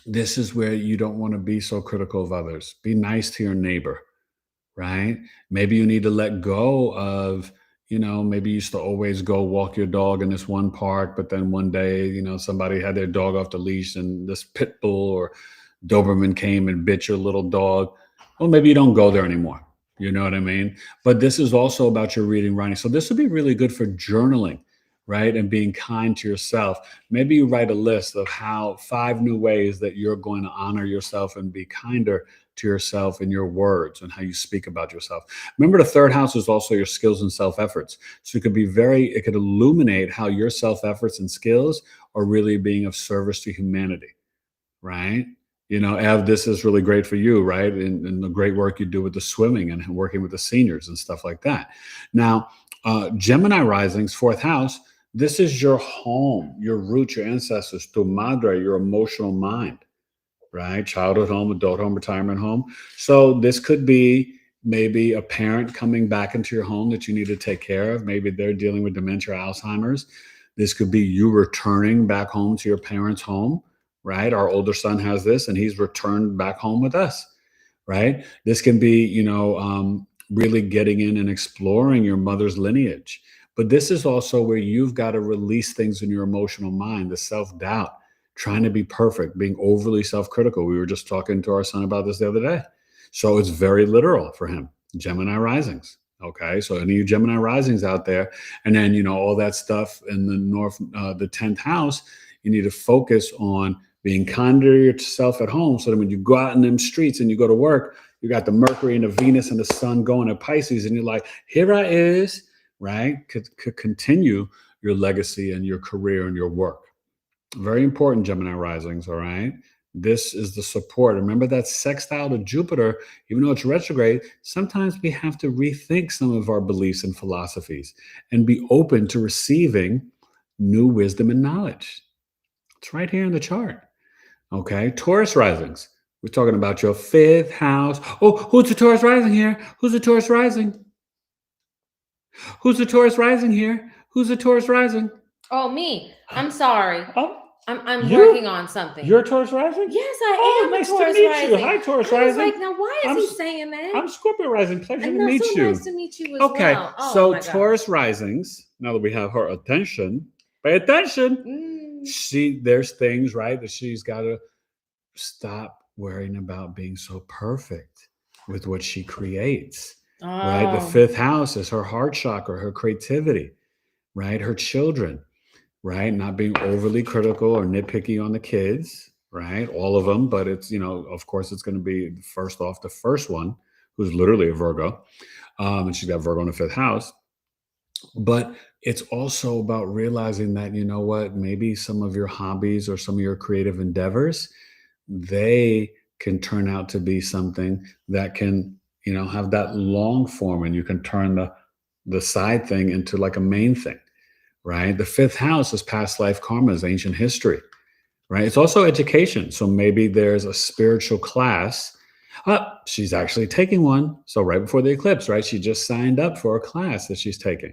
this is where you don't want to be so critical of others. Be nice to your neighbor, right? Maybe you need to let go of, maybe you used to always go walk your dog in this one park, but then one day, somebody had their dog off the leash and this pit bull or Doberman came and bit your little dog. Well, maybe you don't go there anymore. You know what I mean? But this is also about your reading, writing. So this would be really good for journaling, right? And being kind to yourself. Maybe you write a list of 5 new ways that you're going to honor yourself and be kinder to yourself in your words and how you speak about yourself. Remember, the third house is also your skills and self-efforts. So it could illuminate how your self-efforts and skills are really being of service to humanity, right? Ev, this is really great for you, right? And the great work you do with the swimming and working with the seniors and stuff like that. Now, Gemini risings, fourth house, this is your home, your roots, your ancestors, tu madre, your emotional mind, right? Childhood home, adult home, retirement home. So this could be maybe a parent coming back into your home that you need to take care of. Maybe they're dealing with dementia, Alzheimer's. This could be you returning back home to your parents' home, right? Our older son has this and he's returned back home with us, right? This can be, really getting in and exploring your mother's lineage. But this is also where you've got to release things in your emotional mind, the self-doubt, trying to be perfect, being overly self-critical. We were just talking to our son about this the other day. So it's very literal for him. Gemini risings. Okay. So any of you Gemini risings out there, and then, all that stuff in the north, the 10th house, you need to focus on being kinder to yourself at home so that when you go out in them streets and you go to work, you got the Mercury and the Venus and the sun going at Pisces, and you're like, here I is, right? Could continue your legacy and your career and your work. Very important, Gemini risings, all right? This is the support. Remember that sextile to Jupiter, even though it's retrograde, sometimes we have to rethink some of our beliefs and philosophies and be open to receiving new wisdom and knowledge. It's right here in the chart. Okay, Taurus risings. We're talking about your 5th house. Oh, who's the Taurus rising here? Who's the Taurus rising? Who's the Taurus rising here? Who's the Taurus rising? Oh, me. I'm sorry. Oh, I'm working on something. You're a Taurus rising? Yes, I am. Nice a Taurus to meet rising. you. Hi, Taurus I was rising. like, now why is he saying that? I'm Scorpio rising. Pleasure to and meet so you. Nice to meet you as well. Okay, Oh, so Taurus risings. Now that we have her attention, pay attention. There's things, right, that she's got to stop worrying about being so perfect with what she creates. Right, the 5th house is her heart chakra, her creativity. right? Her children, right? Not being overly critical or nitpicky on the kids, right? All of them, but it's, of course, it's going to be first off the first one, who's literally a Virgo, and she's got Virgo in the fifth house. But it's also about realizing that, you know what, maybe some of your hobbies or some of your creative endeavors, they can turn out to be something that can, have that long form, and you can turn the side thing into like a main thing, right? The fifth house is past life karmas, ancient history, right? It's also education. So maybe there's a spiritual class. She's actually taking one. So right before the eclipse, right? She just signed up for a class that she's taking,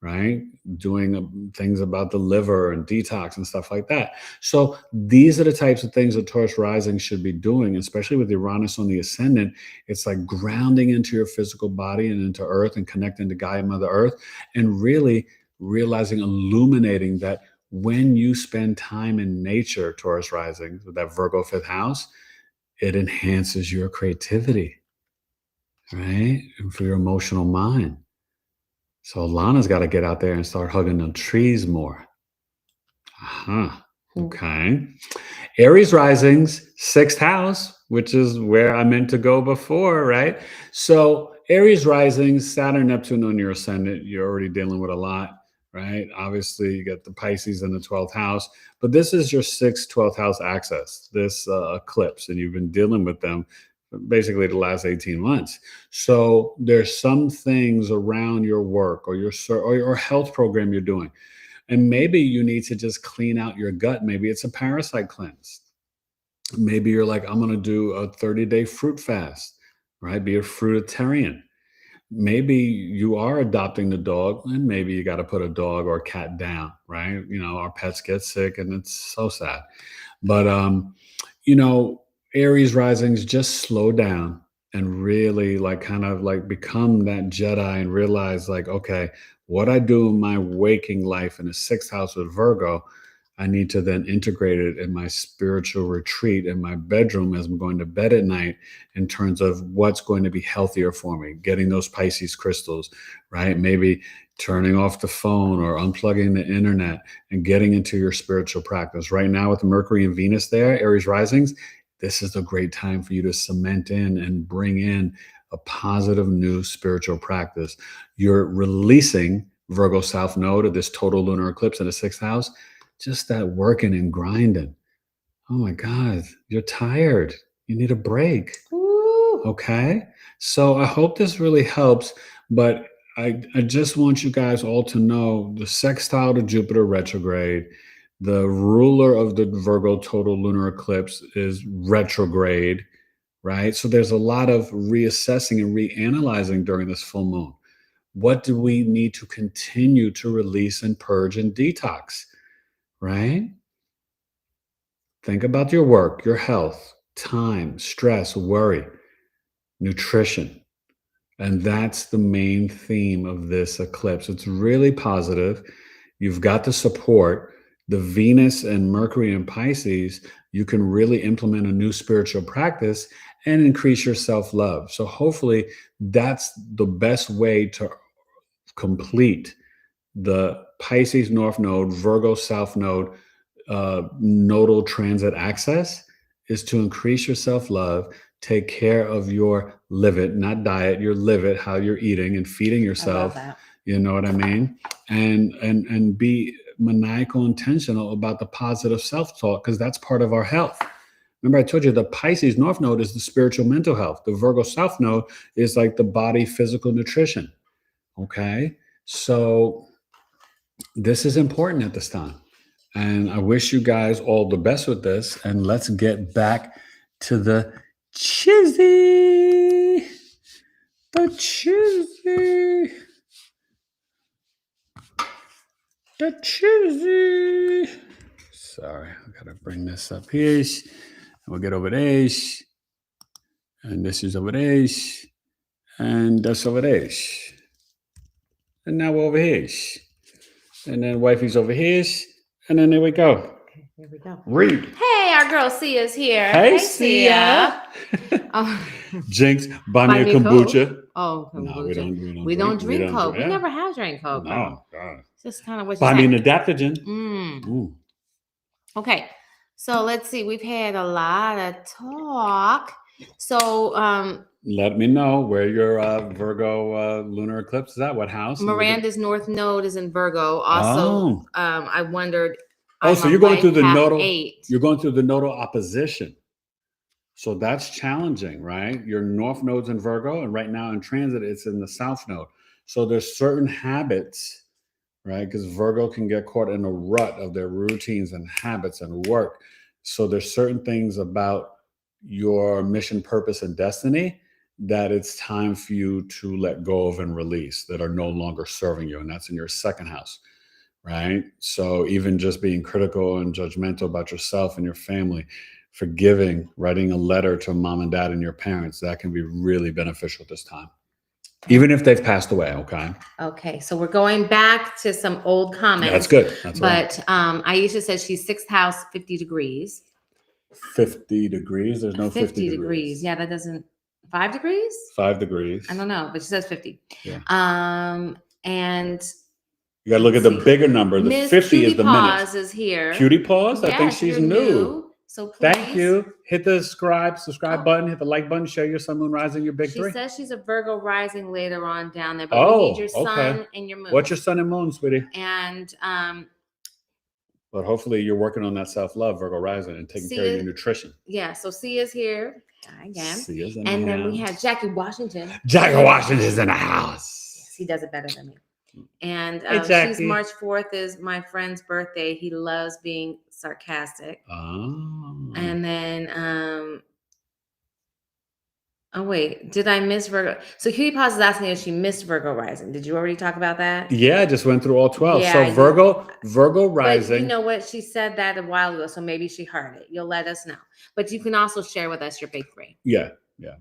right? Doing things about the liver and detox and stuff like that. So these are the types of things that Taurus rising should be doing, especially with Uranus on the ascendant. It's like grounding into your physical body and into Earth and connecting to Gaia, Mother Earth, and really realizing, illuminating that when you spend time in nature, Taurus rising, with that Virgo fifth house, it enhances your creativity, right? And for your emotional mind. So Lana's got to get out there and start hugging them trees more. Okay. Aries risings, sixth house, which is where I meant to go before, right? So Aries risings, Saturn, Neptune on your ascendant, you're already dealing with a lot, right? Obviously, you get the Pisces in the 12th house, but this is your 6th, 12th house axis, this eclipse, and you've been dealing with them basically the last 18 months. So there's some things around your work or your health program you're doing. And maybe you need to just clean out your gut. Maybe it's a parasite cleanse. Maybe you're like, I'm going to do a 30-day fruit fast, right? Be a fruitarian. Maybe you are adopting the dog, and maybe you got to put a dog or a cat down, right? Our pets get sick and it's so sad. But, Aries risings, just slow down and really kind of become that Jedi and realize okay, what I do in my waking life in the sixth house with Virgo, I need to then integrate it in my spiritual retreat in my bedroom as I'm going to bed at night in terms of what's going to be healthier for me, getting those Pisces crystals, right? Maybe turning off the phone or unplugging the internet and getting into your spiritual practice. Right now with Mercury and Venus there, Aries risings, this is a great time for you to cement in and bring in a positive new spiritual practice. You're releasing Virgo South Node of this total lunar eclipse in the sixth house, just that working and grinding. Oh my God, you're tired. You need a break. Ooh. Okay. So I hope this really helps, but I just want you guys all to know the sextile to Jupiter retrograde, the ruler of the Virgo total lunar eclipse is retrograde, right? So there's a lot of reassessing and reanalyzing during this full moon. What do we need to continue to release and purge and detox, right? Think about your work, your health, time, stress, worry, nutrition. And that's the main theme of this eclipse. It's really positive. You've got the support. The Venus and Mercury and Pisces, you can really implement a new spiritual practice and increase your self-love. So hopefully that's the best way to complete the Pisces North Node, Virgo South Node, nodal transit access, is to increase your self-love, take care of your live it, not diet, your live it, how you're eating and feeding yourself. You know what I mean? And be maniacal intentional about the positive self-talk, because that's part of our health. Remember, I told you the Pisces North Node is the spiritual mental health. The Virgo South Node is like the body physical nutrition. Okay? So this is important at this time. And I wish you guys all the best with this. And let's get back to the chizzy. The chizzy. The chizzy. Sorry, I gotta bring this up here. And we'll get over there. And this is over there. And that's over there. And now we're over here. And then wifey's over here. And then there we go. Okay, here we go. Read. Hey, our girl Sia's here. Hey Sia. Jinx, buy me a kombucha. Oh, kombucha. No, we don't We don't drink Coke. We never have drank Coke. No, God. Just kind of what you Finding said. adaptogen. Okay. So let's see. We've had a lot of talk. So Let me know where your Virgo lunar eclipse is at. What house? Miranda's North Node is in Virgo. Also, I wondered. So you're going through the nodal. 8. You're going through the nodal opposition. So that's challenging, right? Your North Node's in Virgo, and right now in transit, it's in the South Node. So there's certain habits, right? Because Virgo can get caught in a rut of their routines and habits and work. So there's certain things about your mission, purpose, and destiny that it's time for you to let go of and release that are no longer serving you. And that's in your second house, right? So even just being critical and judgmental about yourself and your family, forgiving, writing a letter to mom and dad and your parents, that can be really beneficial this time. Even if they've passed away, okay? Okay, so we're going back to some old comments. Yeah, that's good. That's but Aisha says she's 6th house, 50 degrees. 50 degrees? There's no 50 degrees. Yeah, that doesn't... 5 degrees? 5 degrees. I don't know, but she says 50. Yeah. And... You got to look at the bigger number. The Miss 50 is the minute. Paws is here. Cutie Paws? I think Yes, she's you're new. So please. Thank you. Hit the subscribe button, hit the like button, share your sun, moon, rising, your big 3. She says she's a Virgo rising later on down there, but we need your sun and your moon. What's your sun and moon, sweetie? And but hopefully you're working on that self-love, Virgo rising, and taking care of your nutrition. Yeah, so Sia's here again. Sia's in and the then house. we had Jackie Washington. Jackie Washington's in the house. Yes, he does it better than me. And Hey, she's March 4th is my friend's birthday. He loves being sarcastic. Oh. And then oh wait, did I miss Virgo? So Cutie Paws is asking if she missed Virgo rising. Did you already talk about that? Yeah, I just went through all 12. Yeah, so Virgo rising. But you know what? She said that a while ago, so maybe she heard it. You'll let us know. But you can also share with us your big 3. Yeah.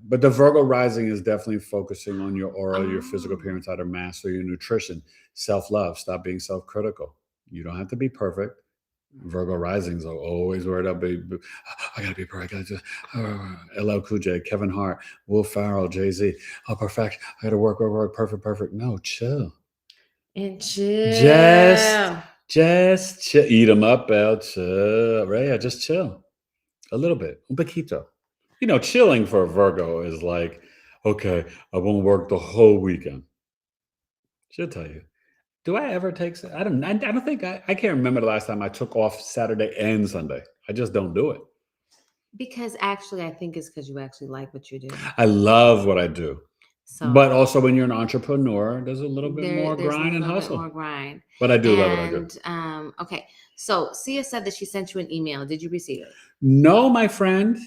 But the Virgo rising is definitely focusing on your aura, your physical appearance, how to master your nutrition, self-love, stop being self-critical. You don't have to be perfect. Virgo risings are always worried about I gotta be perfect. LL Cool J, Kevin Hart, Will Ferrell, Jay-Z. Oh, perfect. I gotta work, perfect. No, chill. And chill. Just chill. Eat them up, Belle. Chill. Right? Just chill. A little bit. Un poquito. You know, chilling for a Virgo is like, okay, I won't work the whole weekend. She'll tell you. Do I ever take? I don't think I can't remember the last time I took off Saturday and Sunday. I just don't do it. Because actually, I think it's because you actually like what you do. I love what I do. So, but also when you're an entrepreneur, there's a little bit more grind and hustle. More grind. But I do love what I do. Okay. So Sia said that she sent you an email. Did you receive it? No, my friend.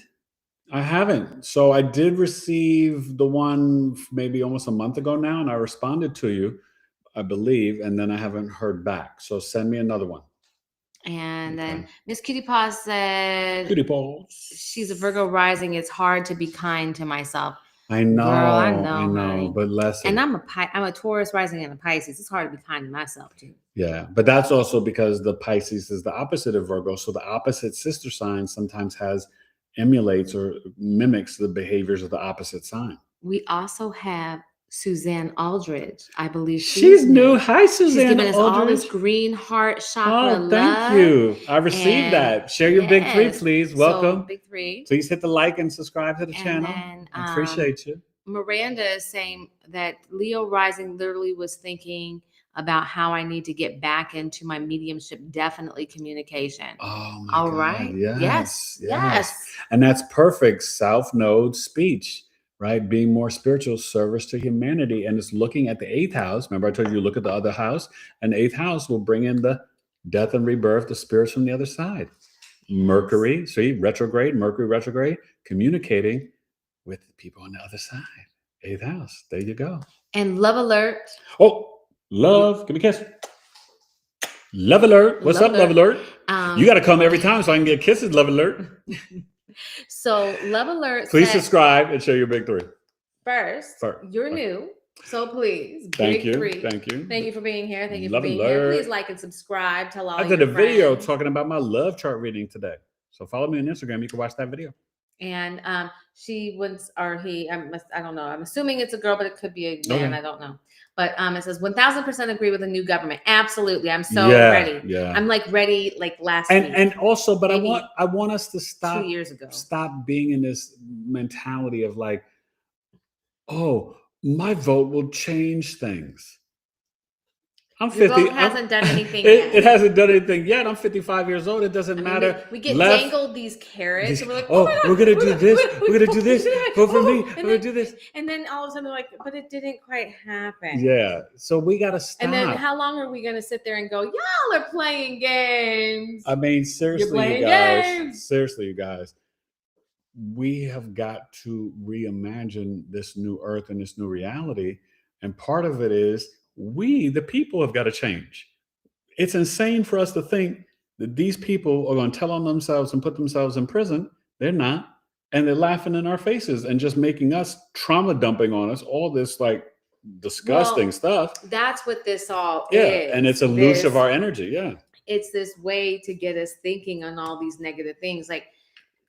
I haven't. So I did receive the one maybe almost a month ago now, and I responded to you, I believe, and then I haven't heard back. So send me another one. And then Miss Cutie Paws said, Cutie Paws. She's a Virgo rising. It's hard to be kind to myself. I know. Girl, I know. Honey. But less. And I'm a Taurus rising and a Pisces. It's hard to be kind to myself too. Yeah, but that's also because the Pisces is the opposite of Virgo. So the opposite sister sign sometimes emulates or mimics the behaviors of the opposite sign. We also have Suzanne Aldridge. I believe she's new. Hi, Suzanne. She's giving us Aldridge. all this green heart chakra love. Thank you. I received that. Share your big 3, please. Welcome. So, big 3. Please hit the like and subscribe to the channel. Then, I appreciate you. Miranda is saying that Leo rising literally was thinking about how I need to get back into my mediumship, definitely communication. Oh my all God. Right. Yes. And that's perfect. South Node speech, right? Being more spiritual, service to humanity. And it's looking at the 8th house. Remember I told you look at the other house, and the 8th house will bring in the death and rebirth, the spirits from the other side. Mercury, see, Mercury retrograde, communicating with people on the other side. 8th house. There you go. And love alert. Oh, love. Give me a kiss. Love alert. What's up, love alert? You got to come every time so I can get kisses, love alert. So, love alert. Please subscribe and share your big 3. First. You're new. So please, Thank you. Thank you for being here. Thank you for being here. Please like and subscribe. Tell all I did a video talking about my love chart reading today. So follow me on Instagram. You can watch that video. And she was, or he, I don't know. I'm assuming it's a girl, but it could be a man. Okay. I don't know. But it says 1000% agree with the new government. Absolutely, I'm so Yeah, ready. yeah. I'm like ready, like last week. And also, but Maybe I want us to stop 2 years ago. stop being in this mentality of like, oh, my vote will change things. I'm Your 50. vote hasn't done anything It yet. hasn't done anything yet. I'm 55 years old. It doesn't I mean, matter. we get Left, dangled these carrots, and we're like, oh, oh my God, we're gonna do this. We're gonna do this. Vote for me. and We're gonna do this. And then all of a sudden, they're like, but it didn't quite happen. Yeah. So we gotta stop. And then how long are we gonna sit there and go, y'all are playing games? I mean, seriously, you guys. Games. Seriously, you guys. We have got to reimagine this new earth and this new reality. And part of it is we, the people, have got to change. It's insane for us to think that these people are going to tell on themselves and put themselves in prison. They're not. And they're laughing in our faces and just making us trauma dumping on us, all this like disgusting stuff. That's what this all is. And it's a loosh of our energy. Yeah. It's this way to get us thinking on all these negative things. Like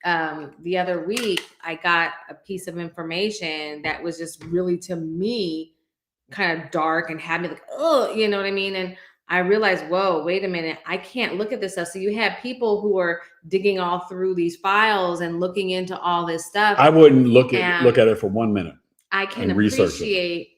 the other week, I got a piece of information that was just really, to me, kind of dark and had me like, oh, you know what I mean? And I realized, whoa, wait a minute, I can't look at this stuff. So you have people who are digging all through these files and looking into all this stuff. I wouldn't look at it for 1 minute. I can appreciate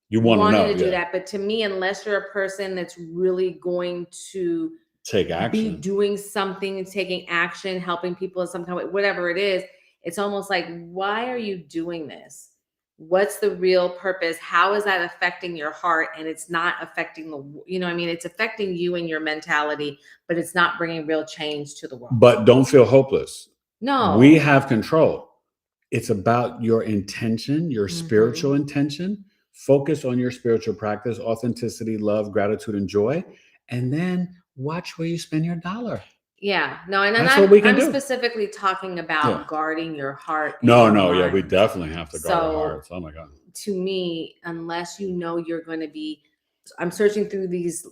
you wanting to do that, but to me, unless you're a person that's really going to take action, be doing something, taking action, helping people in some kind of way, whatever it is, it's almost like, why are you doing this? What's the real purpose? How is that affecting your heart? And it's not affecting you know what I mean? It's affecting you and your mentality, but it's not bringing real change to the world. But don't feel hopeless. No. We have control. It's about your intention, your spiritual intention. Focus on your spiritual practice, authenticity, love, gratitude, and joy. And then watch where you spend your dollar. Yeah, no, and that's what we can do. I'm specifically talking about guarding your heart. Yeah, we definitely have to guard our hearts. Oh my God. To me, unless you know you're going to be, I'm searching through these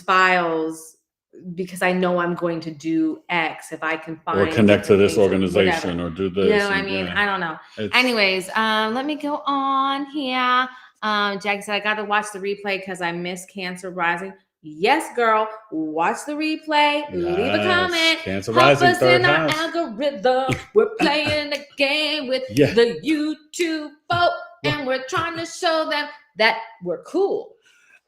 files because I know I'm going to do X if I can find, or connect to this organization or do this. You know what I mean? I don't know. Anyways, let me go on here. Jackie said, I got to watch the replay because I missed Cancer Rising. Yes, girl. Watch the replay. Yes. Leave a comment. Cancer Rising, third house. Our algorithm. We're playing a game with the YouTube folk, and we're trying to show them that we're cool.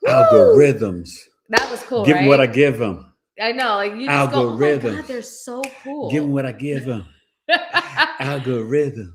Algorithms. That was cool. Give them what I give them. I know. Like you just go, oh my God, they're so cool. Give them what I give them. Algorithms.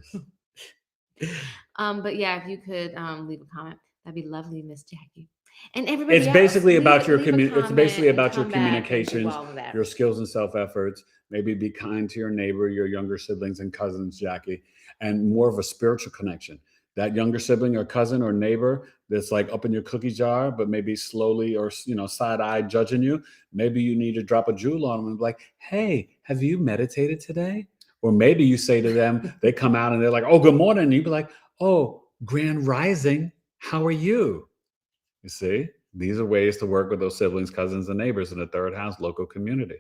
But yeah, if you could leave a comment, that'd be lovely, Miss Jackie. And everybody it's basically about your it's basically about your communications, your skills and self-efforts. Maybe be kind to your neighbor, your younger siblings and cousins, Jackie, and more of a spiritual connection. That younger sibling or cousin or neighbor that's like up in your cookie jar, but maybe slowly or side-eye judging you. Maybe you need to drop a jewel on them and be like, hey, have you meditated today? Or maybe you say to them, they come out and they're like, oh, good morning. And you'd be like, oh, grand rising. How are you? You see, these are ways to work with those siblings, cousins, and neighbors in the third house local community.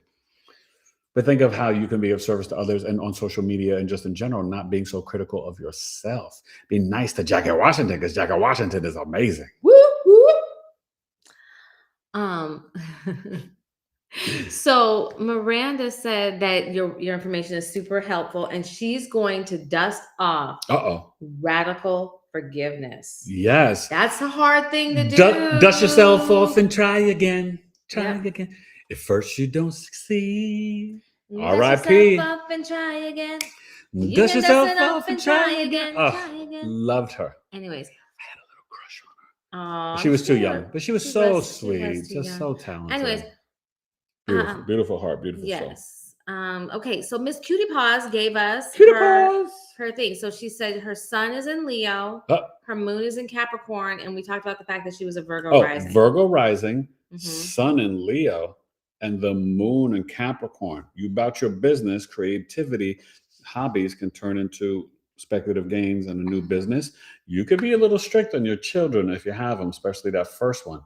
But think of how you can be of service to others and on social media and just in general, not being so critical of yourself. Be nice to Jackie Washington because Jackie Washington is amazing. Woo, woo. So Miranda said that your information is super helpful and she's going to dust off radical forgiveness. Yes. That's a hard thing to do. Dust yourself off and try again. Try again. If first you don't succeed, R.I.P. Dust yourself off and try again. Dust yourself off and try again. Try again. Loved her. Anyways. I had a little crush on her. She was too young, but she was so sweet. Just young. So talented. Anyways. Beautiful heart, beautiful soul. Yes. Okay, so Miss Cutie Paws gave us her thing. So she said her sun is in Leo, her moon is in Capricorn, and we talked about the fact that she was a Virgo rising. Virgo rising, sun in Leo, and the moon in Capricorn. You about your business, creativity, hobbies can turn into speculative gains and a new business. You could be a little strict on your children if you have them, especially that first one.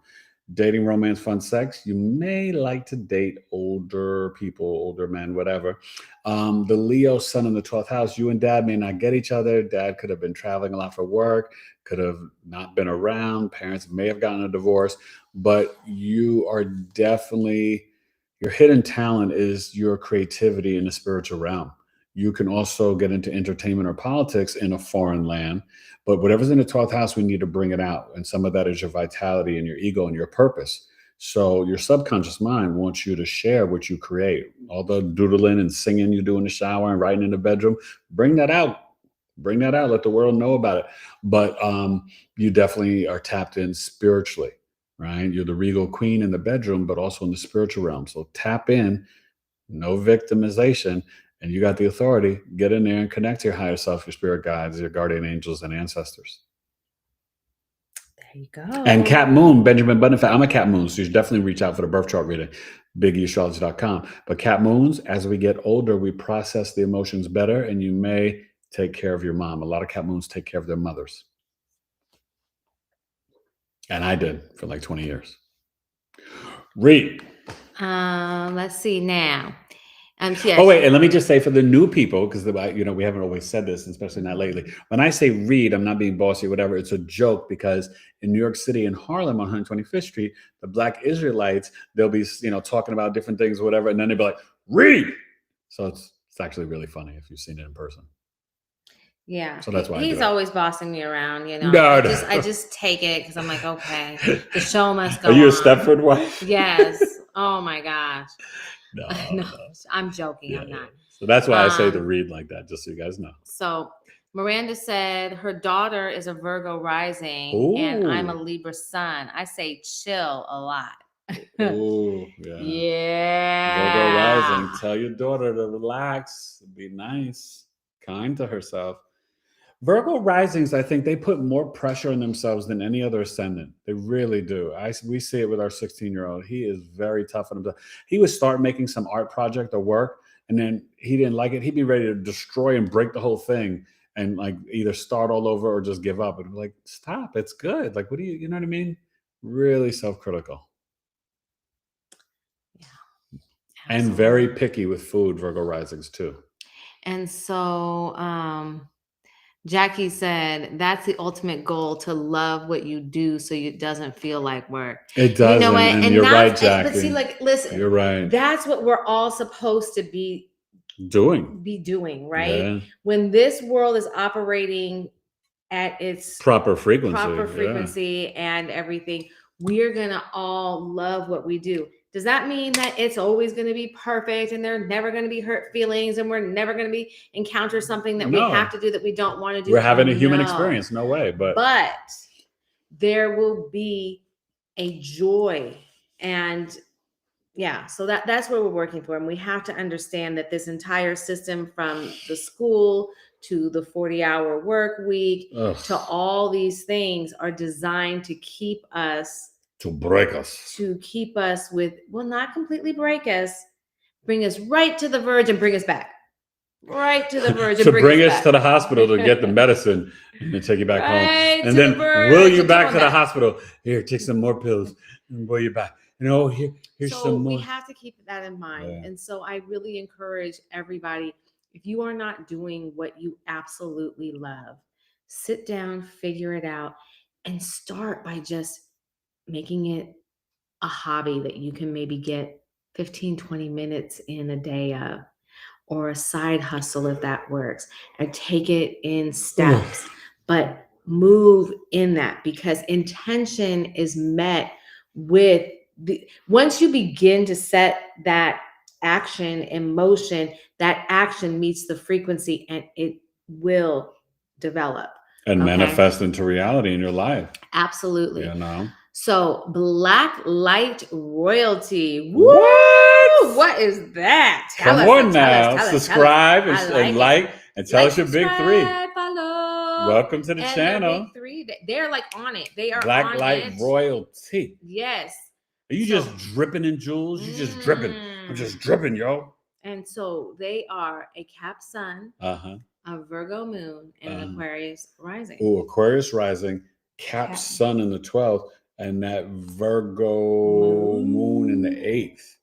dating, romance, fun, sex. You may like to date older people, older men, whatever. The Leo sun in the 12th house, you and dad may not get each other. Dad could have been traveling a lot for work, could have not been around. Parents may have gotten a divorce, but you are definitely, your hidden talent is your creativity in the spiritual realm. You can also get into entertainment or politics in a foreign land, but whatever's in the 12th house, we need to bring it out. And some of that is your vitality and your ego and your purpose. So your subconscious mind wants you to share what you create. All the doodling and singing you do in the shower and writing in the bedroom, bring that out. Bring that out. Let the world know about it. But you definitely are tapped in spiritually, right? You're the regal queen in the bedroom, but also in the spiritual realm. So tap in, no victimization. And you got the authority. Get in there and connect to your higher self, your spirit guides, your guardian angels, and ancestors. There you go. And Cat Moon, Benjamin Button. I'm a Cat Moon, so you should definitely reach out for the birth chart reading, BigEAstrology.com. But Cat Moons, as we get older, we process the emotions better, and you may take care of your mom. A lot of Cat Moons take care of their mothers. And I did for like 20 years. Read. Let's see now. Yes. Oh, wait, and let me just say for the new people, because we haven't always said this, especially not lately. When I say read, I'm not being bossy or whatever. It's a joke because in New York City and Harlem on 125th Street, the Black Israelites, they'll be talking about different things or whatever, and then they'll be like, read. So it's actually really funny if you've seen it in person. Yeah. So that's why he's always bossing me around, No, I just take it because I'm like, okay, the show must go on. Are you a on. Stepford wife? Yes. Oh my gosh. No. I'm joking. Yeah, I'm not. Yeah. So that's why I say to read like that, just so you guys know. So Miranda said her daughter is a Virgo rising. Ooh. And I'm a Libra sun. I say chill a lot. Oh, yeah. Yeah. Virgo rising. Tell your daughter to relax, be nice, kind to herself. Virgo risings, I think they put more pressure on themselves than any other ascendant. They really do. We see it with our 16-year-old. He is very tough on himself. He would start making some art project or work, and then he didn't like it. He'd be ready to destroy and break the whole thing and like either start all over or just give up. And be like, stop, it's good. Like, what do you know what I mean? Really self-critical. Yeah. And very picky with food, Virgo risings too. And so Jackie said that's the ultimate goal, to love what you do so it doesn't feel like work. It doesn't. You know what? And you're right, Jackie. But see, listen, you're right. That's what we're all supposed to be doing, right? Yeah. When this world is operating at its proper frequency and everything, we're gonna all love what we do. Does that mean that it's always going to be perfect and there are never going to be hurt feelings and we're never going to encounter something that we have to do that we don't want to do? We're having a human experience. No way. But there will be a joy. And yeah, so that's where we're working for. And we have to understand that this entire system, from the school to the 40-hour work week to all these things, are designed to keep us, to break us, to keep us with, well, not completely break us, bring us right to the verge and bring us back. Right to the verge. To bring us to the hospital to get the medicine and then take you back home. And then will you back to the hospital. Here, take some more pills and will you back. Here's some more. We have to keep that in mind. Yeah. And so I really encourage everybody, if you are not doing what you absolutely love, sit down, figure it out, and start by just making it a hobby that you can maybe get 15, 20 minutes in a day of, or a side hustle if that works, and take it in steps, but move in that, because intention is met with once you begin to set that action in motion, that action meets the frequency and it will develop and manifest into reality in your life. Absolutely. You So Black Light Royalty. Woo! What is that? Come on now. Subscribe and like and tell us your big three. Follow. Welcome to the channel. Big three. They're like on it. They are Black on Light it. Royalty. Yes. Are you just dripping in jewels? You just dripping. I'm just dripping, yo. And so they are a Cap Sun, a Virgo Moon, and an Aquarius Rising. Oh, Aquarius Rising, Cap Sun in the 12th. and that Virgo moon in the 8th.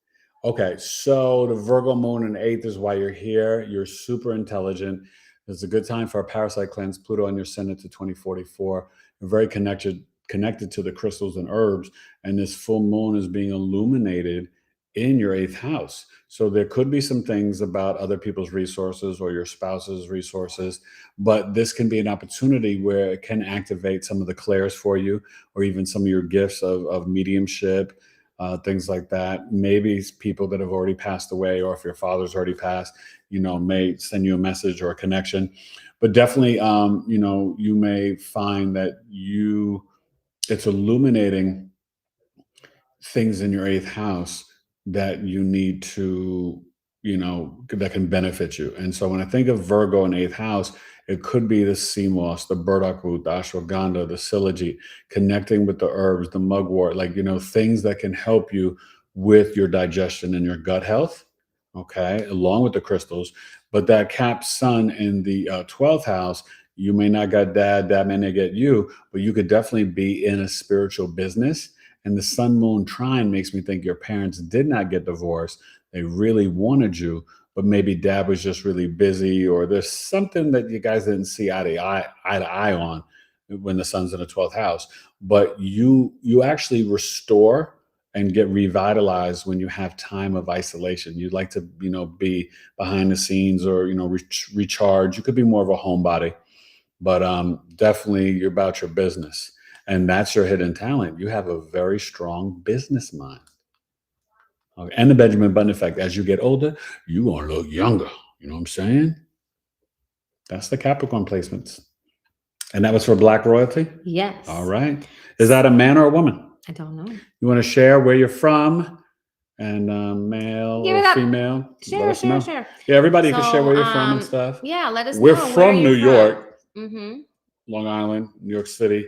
Okay, so the Virgo moon in the 8th is why you're here. You're super intelligent. It's a good time for a parasite cleanse. Pluto on your ascendant to 2044. You're very connected to the crystals and herbs, and this full moon is being illuminated in your 8th house. So there could be some things about other people's resources or your spouse's resources, but this can be an opportunity where it can activate some of the clairs for you, or even some of your gifts of mediumship, things like that. Maybe it's people that have already passed away, or if your father's already passed, may send you a message or a connection. But definitely, you may find that it's illuminating things in your 8th house that you need to, that can benefit you. And so when I think of Virgo in 8th house, it could be the sea moss, the burdock root, the ashwagandha, the silage, connecting with the herbs, the mugwort, things that can help you with your digestion and your gut health, okay, along with the crystals. But that Cap Sun in the 12th house, you may not get dad may not get you, but you could definitely be in a spiritual business. And the sun moon trine makes me think your parents did not get divorced. They really wanted you, but maybe dad was just really busy, or there's something that you guys didn't see eye to eye on when the sun's in the 12th house. But you actually restore and get revitalized when you have time of isolation. You'd like to, be behind the scenes, or, recharge. You could be more of a homebody, but definitely you're about your business. And that's your hidden talent. You have a very strong business mind. Okay. And the Benjamin Button effect. As you get older, you're going to look younger. You know what I'm saying? That's the Capricorn placements. And that was for Black royalty? Yes. All right. Is that a man or a woman? I don't know. You want to share where you're from? And male Give or it up. female? Sure. Yeah, everybody can share where you're from and stuff. Yeah, let us know. We're from New York. Mm-hmm. Long Island, New York City,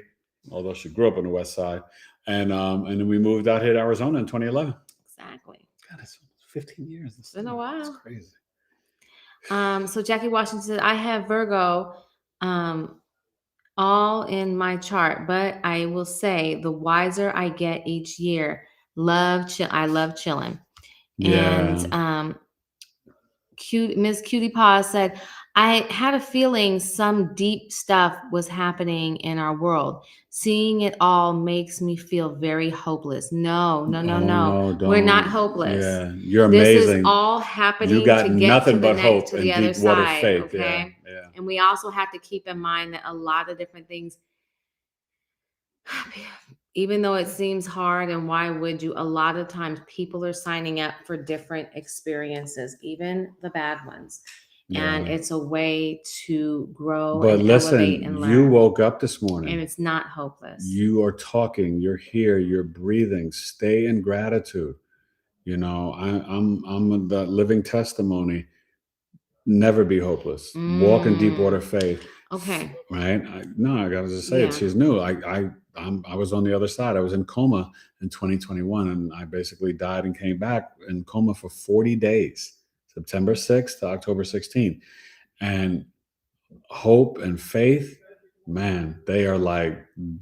although she grew up on the West Side. And then we moved out here to Arizona in 2011. Exactly. God, it's 15 years. It's been a while. It's crazy. So Jackie Washington said, I have Virgo all in my chart, but I will say the wiser I get each year. I love chilling. Yeah. And Miss Cutie Paw said, I had a feeling some deep stuff was happening in our world. Seeing it all makes me feel very hopeless. No. We're not hopeless. Yeah, you're amazing. This is all happening you got to get nothing to the but hope to and the other deep water side. faith. Okay. Yeah. And we also have to keep in mind that a lot of different things, even though it seems hard, and why would you? A lot of times people are signing up for different experiences, even the bad ones. Yeah. And it's a way to grow and elevate and learn. You woke up this morning. And it's not hopeless. You are talking, you're here, you're breathing. Stay in gratitude. I'm the living testimony. Never be hopeless. Walk in deep water faith. Okay. Right? I gotta just say it. She's new. I was on the other side. I was in coma in 2021, and I basically died and came back in coma for 40 days, September 6th to October 16th. And hope and faith, man, they are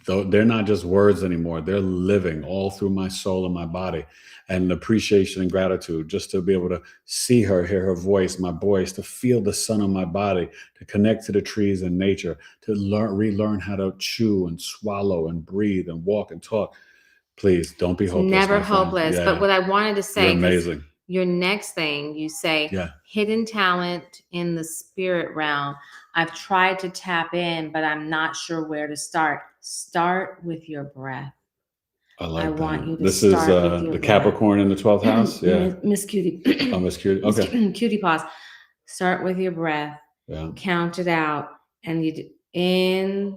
they're not just words anymore. They're living all through my soul and my body. And appreciation and gratitude, just to be able to see her, hear her voice, my voice, to feel the sun on my body, to connect to the trees and nature, to relearn how to chew and swallow and breathe and walk and talk. Please don't be hopeless. Never hopeless. Yeah. But what I wanted to say, you're amazing. Your next thing, you say, hidden talent in the spirit realm. I've tried to tap in, but I'm not sure where to start. Start with your breath. I want you to this start is with your the breath. Capricorn in the 12th house. Yeah. Miss Cutie. Oh, Miss Cutie. Okay. Cutie Paws. Start with your breath. Yeah. Count it out. And you in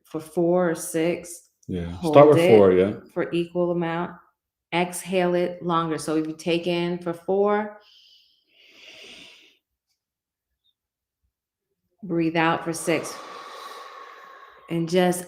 for 4 or 6. Yeah. Start with 4, yeah. For equal amount. Exhale it longer. So if you take in for 4, breathe out for 6, and just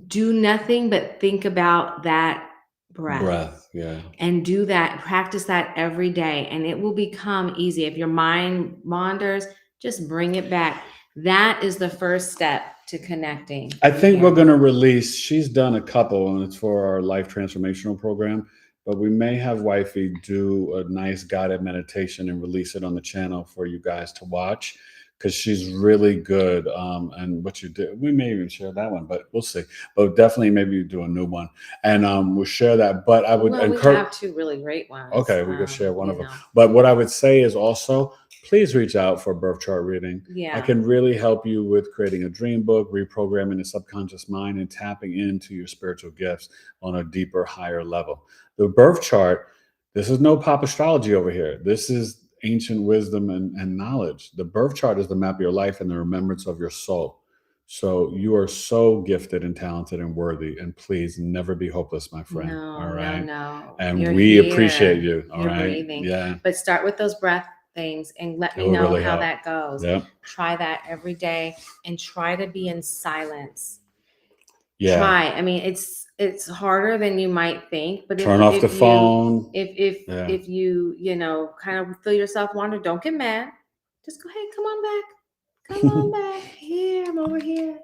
do nothing but think about that breath. Yeah. And do that, practice that every day, and it will become easy. If your mind wanders, just bring it back. That is the first step to connecting. I think here. we're going to release, she's done a couple, and it's for our life transformational program, but we may have Wifey do a nice guided meditation and release it on the channel for you guys to watch, because she's really good. And what you did, we may even share that one, but we'll see. But definitely maybe you do a new one, and we'll share that. But I would Well, we encourage. have two really great ones. Okay, we could share one you of them. know. But what I would say is also, please reach out for a birth chart reading. Yeah. I can really help you with creating a dream book, reprogramming the subconscious mind, and tapping into your spiritual gifts on a deeper, higher level. The birth chart, this is no pop astrology over here. This is ancient wisdom and knowledge. The birth chart is the map of your life and the remembrance of your soul. So you are so gifted and talented and worthy, and please never be hopeless, my friend. No, all right. no. And You're we here. appreciate you. All You're right. breathing. Yeah. But start with those breath things and let me It will know really how help. that goes. Yep. Try that every day and try to be in silence. Yeah. Try. I mean, it's harder than you might think, but Turn off the phone. If you kind of feel yourself wander, don't get mad. Just go ahead, come on back. Come on back. Here, I'm over here.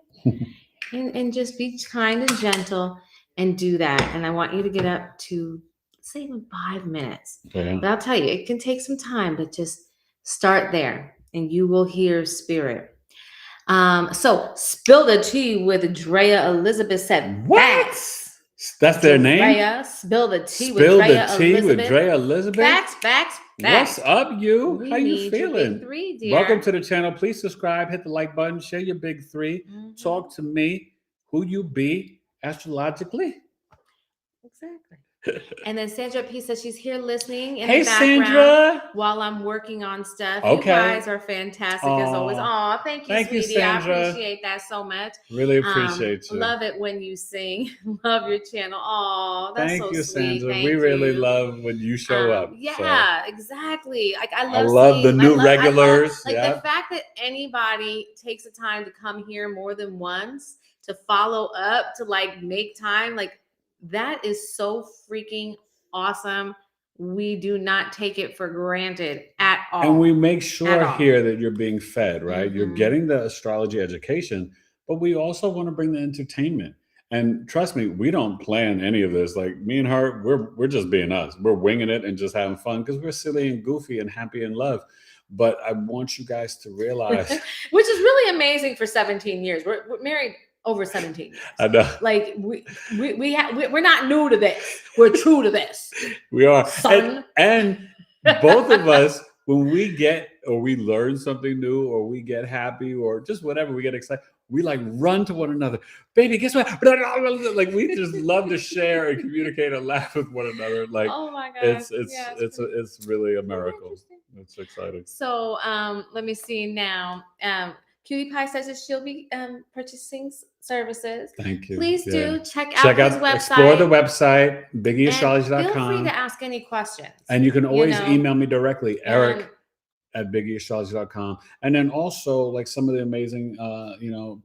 And just be kind and gentle and do that. And I want you to get up to, say, even 5 minutes. Yeah. But I'll tell you, it can take some time, but just start there and you will hear spirit. So Spill the Tea with Drea Elizabeth said, What? facts. That's their name? Drea, Spill the Tea Spill with Drea the tea Elizabeth. with Drea Elizabeth? Facts. What's up, you? We How you need your feeling? big three, dear. Welcome to the channel. Please subscribe, hit the like button, share your big three. Mhm. Talk to me. Who you be astrologically? Exactly. And then Sandra P says she's here listening in Hey, the background Sandra. while I'm working on stuff. Okay. You guys are fantastic as always. Aw. Oh, thank you, Thank you, sweetie. I Sandra. appreciate that so much. Really appreciate you. Love it when you sing. Love your channel. Oh, that's Thank so you, sweet. Sandra. Thank we really you. love when you show up. Yeah, exactly. Like I love the new regulars. Like the fact that anybody takes the time to come here more than once, to follow up, to like make time, like that is so freaking awesome. We do not take it for granted at all. And we make sure here that you're being fed, right? You're Mhm. getting the astrology education, but we also want to bring the entertainment. And trust me, we don't plan any of this. Like me and her, we're just being us. We're winging it and just having fun because we're silly and goofy and happy in love. But I want you guys to realize, which is really amazing for 17 years. We're married over 17 years. I know. Like we're not new to this. We're true to this. We are. Son. And both of us, when we get or we learn something new or we get happy or just whatever, we get excited, we like run to one another. Baby, guess what? Like we just love to share and communicate and laugh with one another. Like, oh my gosh. It's really a miracle. It's exciting. So let me see now. Cutie Pie says that she'll be purchasing services. Thank you. Please do check out his website. Explore the website, BigEAstrology.com. Feel free to ask any questions. And you can always email me directly, Eric at BigEAstrology.com. And then also like some of the amazing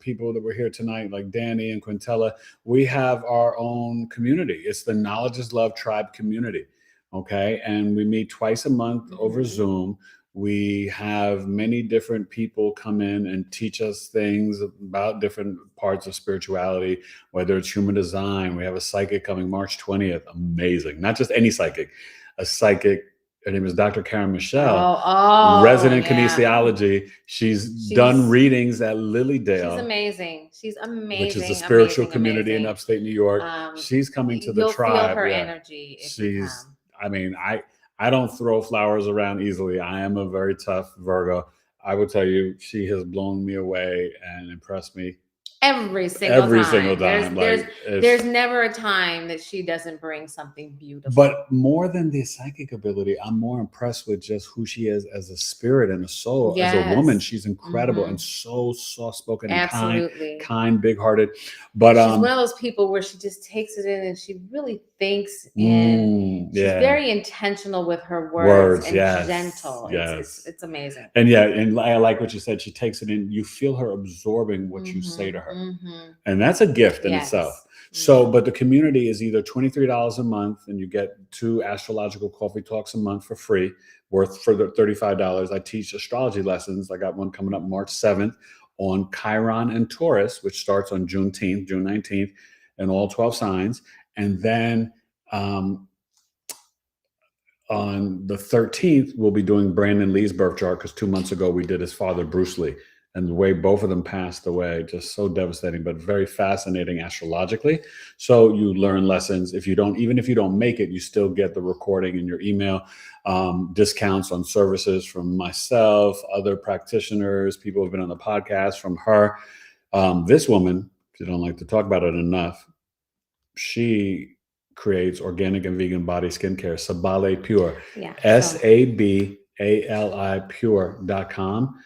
people that were here tonight, like Danny and Quintella, we have our own community. It's the Knowledge is Love Tribe community. Okay. And we meet twice a month over Zoom. We have many different people come in and teach us things about different parts of spirituality, whether it's human design. We have a psychic coming March 20th. Amazing. Not just any psychic, a psychic. Her name is Dr. Karen Michelle, resident kinesiology. She's done readings at Lilydale. She's amazing. She's amazing. Which is a spiritual community in upstate New York. She's coming to the tribe. You'll feel her energy. I don't throw flowers around easily. I am a very tough Virgo. I will tell you, she has blown me away and impressed me every single time. There's never a time that she doesn't bring something beautiful. But more than the psychic ability, I'm more impressed with just who she is as a spirit and a soul. As a woman, she's incredible and so soft-spoken and kind, big-hearted. But she's one of those people where she just takes it in and she really thinks in. She's very intentional with her words and gentle. It's amazing. And I like what you said. She takes it in. You feel her absorbing what you say to her. And that's a gift in itself. So, but the community is either $23 a month and you get 2 astrological coffee talks a month for free, worth for the $35. I teach astrology lessons. I got one coming up March 7th on Chiron and Taurus, which starts on June 19th, and all 12 signs. And then on the 13th, we'll be doing Brandon Lee's birth chart, because 2 months ago we did his father, Bruce Lee. And the way both of them passed away, just so devastating, but very fascinating astrologically. So you learn lessons. Even if you don't make it, you still get the recording in your email. Discounts on services from myself, other practitioners, people who have been on the podcast, from her. This woman, she don't like to talk about it enough, she creates organic and vegan body skincare, Sabali Pure. Yeah. SABALI Pure.com.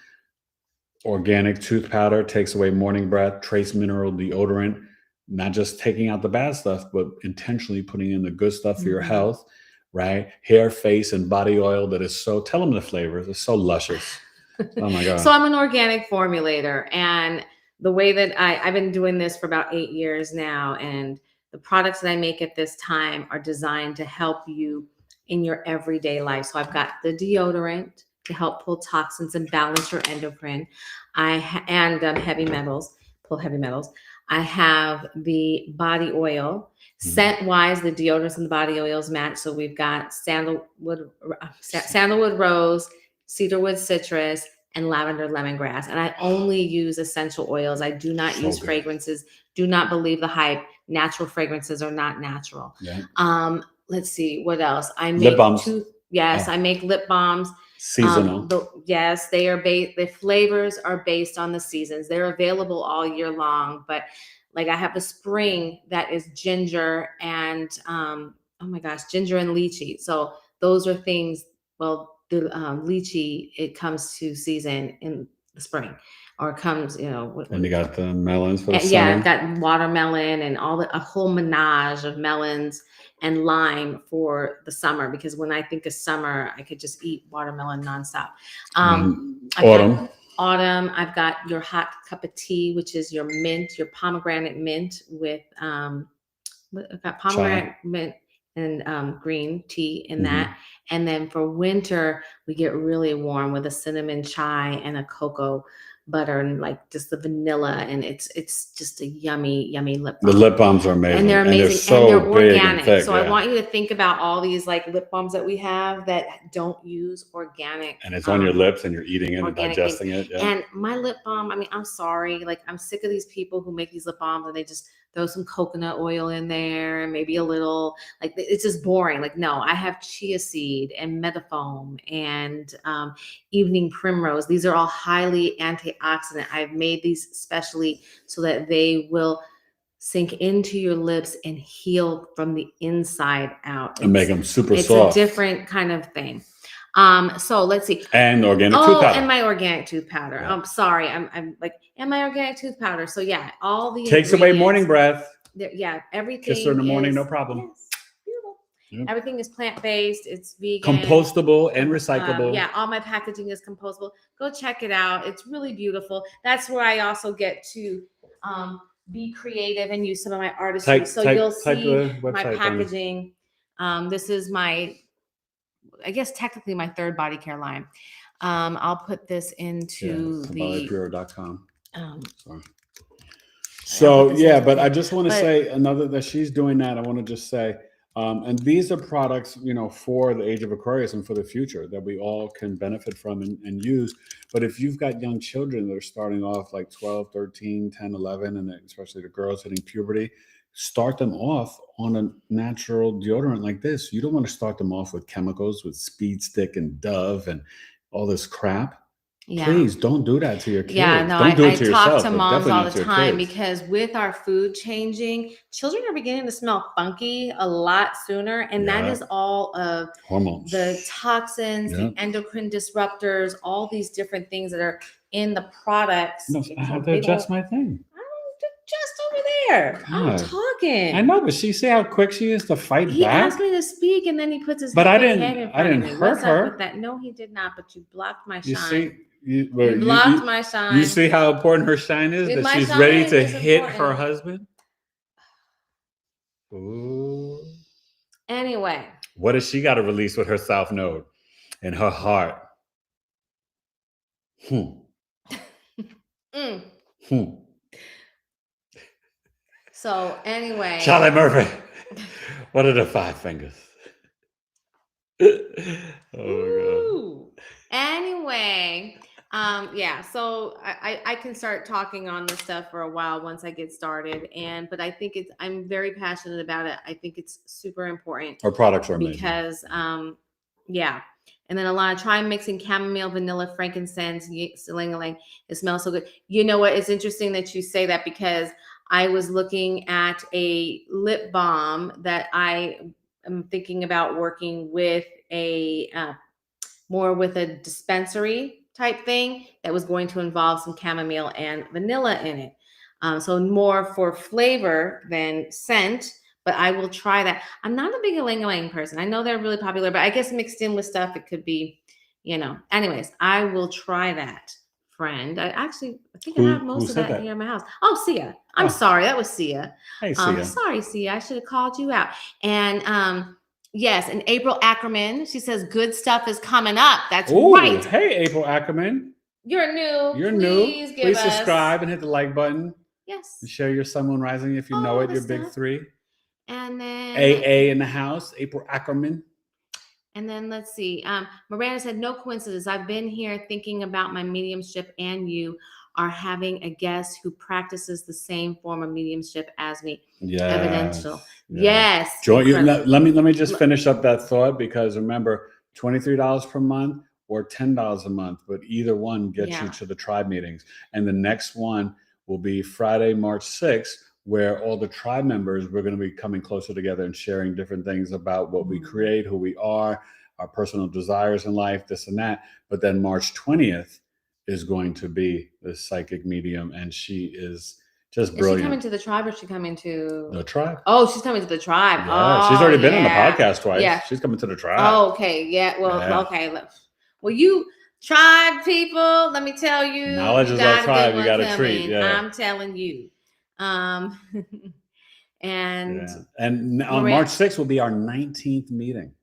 Organic tooth powder, takes away morning breath, trace mineral deodorant, not just taking out the bad stuff, but intentionally putting in the good stuff for your health, right? Hair, face, and body oil that is so, tell them the flavors, it's so luscious. Oh my God. So I'm an organic formulator, and the way that I've been doing this for about 8 years now, and the products that I make at this time are designed to help you in your everyday life. So I've got the deodorant to help pull toxins and balance your endocrine. Heavy metals, pull heavy metals. I have the body oil. Scent-wise, the deodorants and the body oils match. So we've got sandalwood rose, cedarwood citrus, and lavender lemongrass. And I only use essential oils. I do not use fragrances. Do not believe the hype. Natural fragrances are not natural. Yeah. Let's see what else. I make lip balms. I make lip balms. Seasonal. They are the flavors are based on the seasons. They're available all year long, but like I have a spring that is ginger and ginger and lychee. So those are things. Well, the lychee, it comes to season in the spring, or it comes, and you got the melons for the summer. Yeah, I've got watermelon and a whole menage of melons and lime for the summer, because when I think of summer, I could just eat watermelon nonstop. Autumn, I've got your hot cup of tea, which is your mint, your pomegranate mint with I've got pomegranate mint and green tea in that. And then for winter, we get really warm with a cinnamon chai and a cocoa butter and like just the vanilla, and it's just a yummy lip balm. The lip balms are amazing, and they're amazing, and they're organic. Thick, so I want you to think about all these like lip balms that we have that don't use organic, and it's on your lips and you're eating it and digesting it. Yeah. And my lip balm, I mean, I'm sorry, like I'm sick of these people who make these lip balms and they just throw some coconut oil in there and maybe a little, like it's just boring. Like, no, I have chia seed and metafoam and evening primrose. These are all highly antioxidant. I've made these specially so that they will sink into your lips and heal from the inside out. And make them super soft. It's a different kind of thing. So let's see. And organic tooth powder. And my organic tooth powder. Yeah. I'm sorry. I'm like, and my organic tooth powder. So yeah, all the takes away morning breath. Yeah, everything. Kiss her in the morning, no problem. Yes, beautiful. Yep. Everything is plant-based. It's vegan, compostable, and recyclable. Yeah, all my packaging is compostable. Go check it out. It's really beautiful. That's where I also get to be creative and use some of my artistry. You'll see my packaging. This is my, I guess technically my third body care line. I'll put this into the BigEAstro.com. So yeah, but I just want to say another that she's doing that. I want to just say, and these are products, for the age of Aquarius and for the future that we all can benefit from and use. But if you've got young children that are starting off like 12, 13, 10, 11, and especially the girls hitting puberty, start them off on a natural deodorant like this. You don't want to start them off with chemicals, with Speed Stick and Dove and all this crap. Yeah. Please don't do that to your kids. Yeah, no, don't do it I to talk yourself, to moms all the time because with our food changing, children are beginning to smell funky a lot sooner. And that is all of hormones, the toxins, the endocrine disruptors, all these different things that are in the products. No, I have to adjust my thing. Just over there. God. I'm talking. I know, but see how quick she is to fight back. He asked me to speak, and then he puts his head in front of me. I didn't hurt her. That? No, he did not. But you blocked my shine. You see, you blocked my shine. You see how important her shine is? That she's ready to hit her husband. Ooh. Anyway, what does she got to release with her South Node in her heart? So anyway, Charlie Murphy. What are the 5 fingers? Oh anyway, yeah. So I can start talking on this stuff for a while once I get started, but I think I'm very passionate about it. I think it's super important. Our products are amazing because yeah. And then a lot of try mixing chamomile, vanilla, frankincense, ylang-ylang. It smells so good. You know what? It's interesting that you say that because I was looking at a lip balm that I am thinking about working with more with a dispensary type thing that was going to involve some chamomile and vanilla in it. So more for flavor than scent, but I will try that. I'm not a big ylang-ylang person. I know they're really popular, but I guess mixed in with stuff, it could be, Anyways, I will try that, friend. I think I have most of that here in my house. Oh, Sia. I'm sorry. That was Sia. Hey, Sia. Sorry, Sia. I should have called you out. And yes, and April Ackerman, she says good stuff is coming up. That's right. Hey, April Ackerman. You're new. Please subscribe and hit the like button. Yes. And share your Sun, Moon, Rising if you know it, your big 3. And then AA in the house, April Ackerman. And then let's see. Miranda said, no coincidence. I've been here thinking about my mediumship, and you are having a guest who practices the same form of mediumship as me. Yes. Evidential. Yes. Join you. Let me just finish up that thought, because remember, $23 per month or $10 a month, but either one gets you to the tribe meetings. And the next one will be Friday, March 6th, where all the tribe members, we're going to be coming closer together and sharing different things about what we create, who we are, our personal desires in life, this and that. But then March 20th is going to be the psychic medium, and she is just brilliant. Is she coming to the tribe, or is she coming to the tribe? Oh, she's coming to the tribe. Yeah, she's already been on the podcast twice. Yeah. She's coming to the tribe. Oh, okay. Yeah. Well, okay. Well, you tribe people, let me tell you. Knowledge is our tribe. You got to treat. Yeah. I'm telling you. And on March 6th will be our 19th meeting.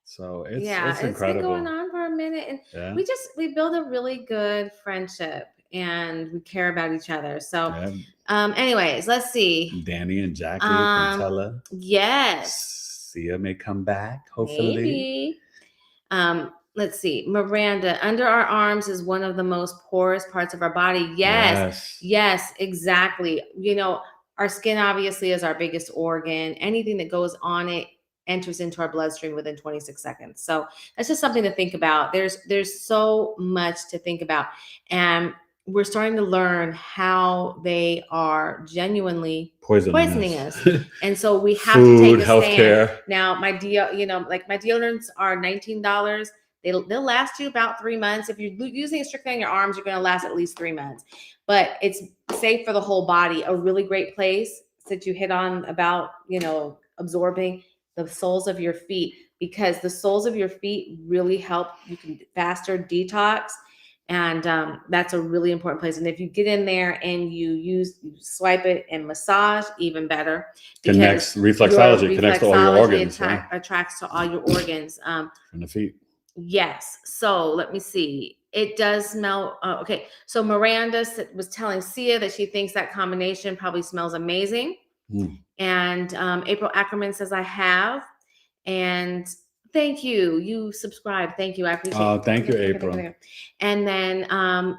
So it's incredible. It's been going on for a minute, and we build a really good friendship, and we care about each other. So anyways, let's see. Danny and Jackie Quintella. Yes. Sia may come back, hopefully. Maybe. Let's see. Miranda, under our arms is one of the most porous parts of our body. Yes, exactly. Our skin obviously is our biggest organ. Anything that goes on it enters into our bloodstream within 26 seconds. So that's just something to think about. There's so much to think about. And we're starting to learn how they are genuinely poisoning us. And so we have to take a stand. Healthcare. Now, my deodorants are $19. They'll last you about 3 months. If you're using it strictly on your arms, you're going to last at least 3 months. But it's safe for the whole body. A really great place that you hit on about, absorbing the soles of your feet, because the soles of your feet really help. You can faster detox. And that's a really important place. And if you get in there and you swipe it and massage, even better. Connects reflexology connects to all your organs. Attracts to all your organs. From the feet. Yes. So let me see. It does smell. Okay. So Miranda was telling Sia that she thinks that combination probably smells amazing. And April Ackerman says, I have. And thank you. You subscribed. Thank you. I appreciate it. Thank you, April. And then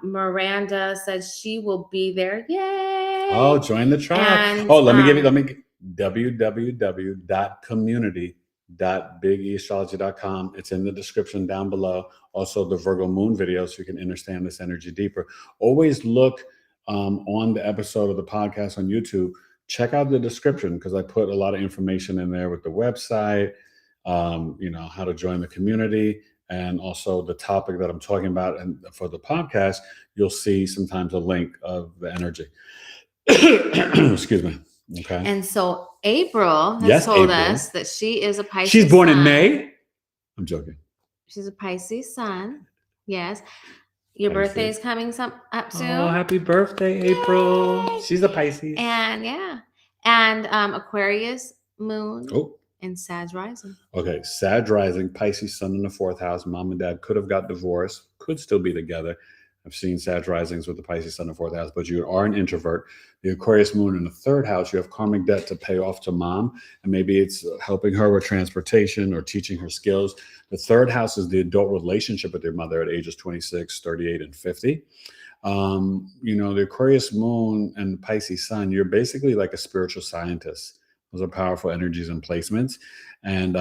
Miranda says she will be there. Yay. Oh, join the tribe. And, let me www.community.BigEAstrology.com. It's in the description down below. Also, the Virgo Moon video, so you can understand this energy deeper. Always look on the episode of the podcast on YouTube. Check out the description, because I put a lot of information in there with the website, how to join the community, and also the topic that I'm talking about. And for the podcast, you'll see sometimes a link of the energy. Excuse me. Okay. And so April has told us that she is a Pisces. She's born in May. I'm joking. She's a Pisces sun. Yes. Your birthday is coming up soon. Oh, happy birthday, April. Yay. She's a Pisces. And Aquarius moon. Oh. And Sag rising. Okay. Sag rising, Pisces sun in the 4th house. Mom and dad could have got divorced, could still be together. I've seen Sag risings with the Pisces sun in 4th house, but you are an introvert. The Aquarius moon in the 3rd house, you have karmic debt to pay off to mom. And maybe it's helping her with transportation or teaching her skills. The 3rd house is the adult relationship with your mother at ages 26, 38, and 50. The Aquarius moon and the Pisces sun, you're basically like a spiritual scientist. Those are powerful energies and placements. And,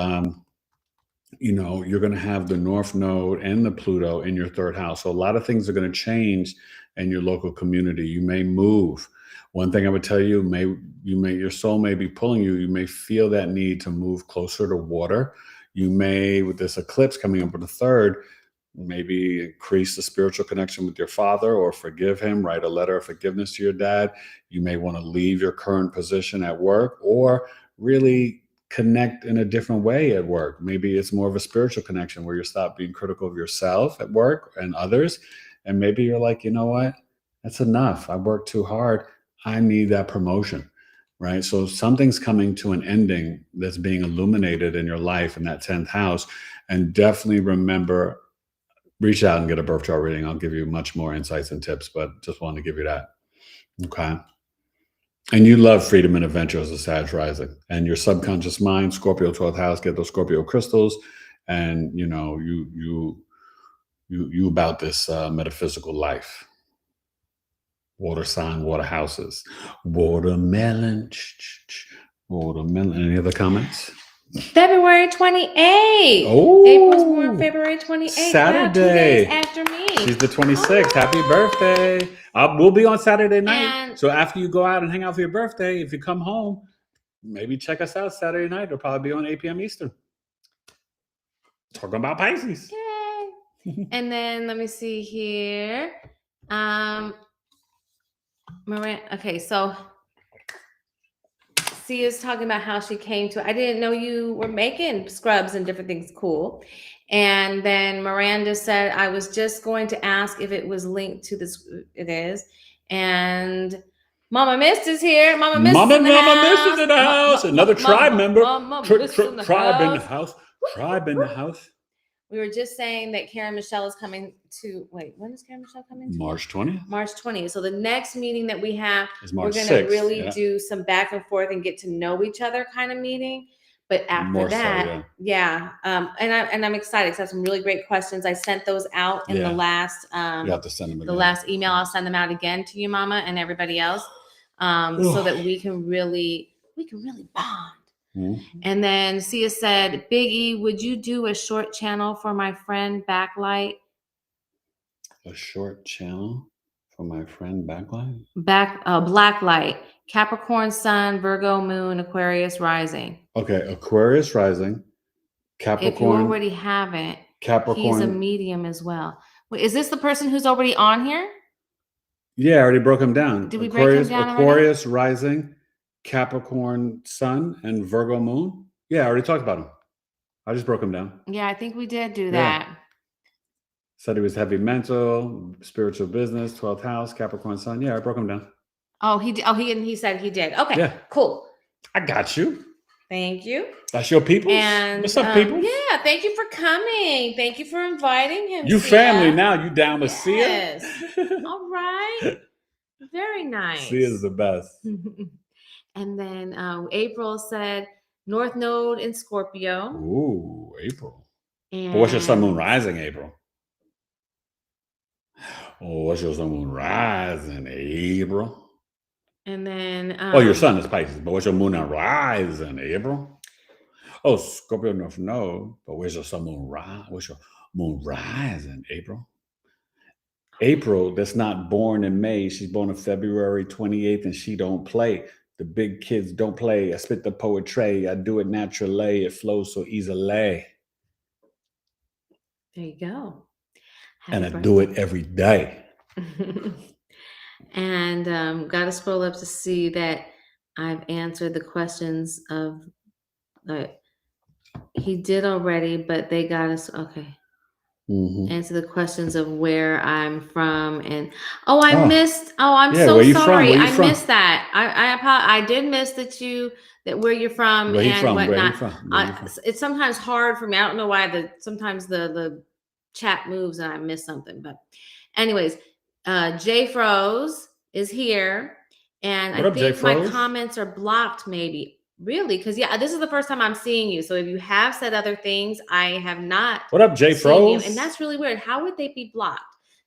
you're going to have the North Node and the Pluto in your 3rd house. So a lot of things are going to change in your local community. You may move. One thing I would tell you, your soul may be pulling you. You may feel that need to move closer to water. You may, with this eclipse coming up with the 3rd, maybe increase the spiritual connection with your father or forgive him, write a letter of forgiveness to your dad. You may want to leave your current position at work or really connect in a different way at work. Maybe it's more of a spiritual connection where you stop being critical of yourself at work and others. And maybe you're like, you know what? That's enough. I worked too hard. I need that promotion, right? So something's coming to an ending that's being illuminated in your life in that 10th house. And definitely remember, reach out and get a birth chart reading. I'll give you much more insights and tips, but just wanted to give you that. Okay. And you love freedom and adventure as a Sag rising. And your subconscious mind, Scorpio 12th house, get those Scorpio crystals. And, you about this metaphysical life. Water sign, water houses. Watermelon. Watermelon. Any other comments? February 28th. Oh, April's born February 28th. Saturday. Wow, 2 days after me. She's the 26th. Oh. Happy birthday. We'll be on Saturday night. And so after you go out and hang out for your birthday, if you come home, maybe check us out Saturday night. It'll probably be on 8 p.m. Eastern. Talking about Pisces. Yay. And then let me see here. Okay, so Sia's talking about how she came to. I didn't know you were making scrubs and different things. Cool. And then Miranda said, I was just going to ask if it was linked to this. It is. And Mama Mist is here. Mama Mist is in the house. Another tribe member. Tribe in the house. Tribe in the house. We were just saying that Karen Michelle is coming to. Wait, when is Karen Michelle coming to? March 20th. March 20th. So the next meeting that we have, March we're going to 6th, really do some back and forth and get to know each other kind of meeting. But after that, and I'm excited because I have some really great questions. I sent those out in the last you have to send them again. The last email. I'll send them out again to you, Mama, and everybody else, so that we can really bond. Mm-hmm. And then Sia said, Big E, would you do a short channel for my friend Backlight? A short channel for my friend Backlight? Blacklight. Capricorn sun, Virgo moon, Aquarius rising. Okay, Aquarius rising, Capricorn. If you already haven't, Capricorn. He's a medium as well. Wait, is this the person who's already on here? Yeah, I already broke him down. Did we break him down Aquarius rising, Capricorn sun, and Virgo moon. Yeah, I already talked about him. I just broke him down. Yeah, I think we did do that. Said he was heavy mental, spiritual business, 12th house, Capricorn sun. Yeah, I broke him down. Oh, he did. Oh, he said he did. Okay, cool. I got you. Thank you. That's your people. And what's up, people? Yeah, thank you for coming. Thank you for inviting him. You family now. You down with Sia? Yes. All right. Very nice. Sia's the best. And then April said North Node in Scorpio. Ooh, April. And but what's your sun moon rising, April? Oh, what's your sun moon rising, April? And then your sun is Pisces, but what's your moon and rising, April? Oh, Scorpio North Node, but where's your sun moon rise? What's your moon rising, April? April, that's not born in May. She's born on February 28th, and she don't play. The big kids don't play. I spit the poetry. I do it naturally. It flows so easily. There you go. And I do it every day. And got to scroll up to see that I've answered the questions of he did already, but they got us. Okay. Mm-hmm. Answer the questions of where I'm from and missed. Oh, I'm so sorry. I missed that. I did miss that where you're from and whatnot. It's sometimes hard for me. I don't know why sometimes the chat moves and I miss something, but anyways, Jay Froze is here, and What I up, Jay think my Froze? comments are blocked. Maybe really, because this is the first time I'm seeing you. So if you have said other things, I have not. What up, Jay seen you, Froze? and that's really weird. How would they be blocked?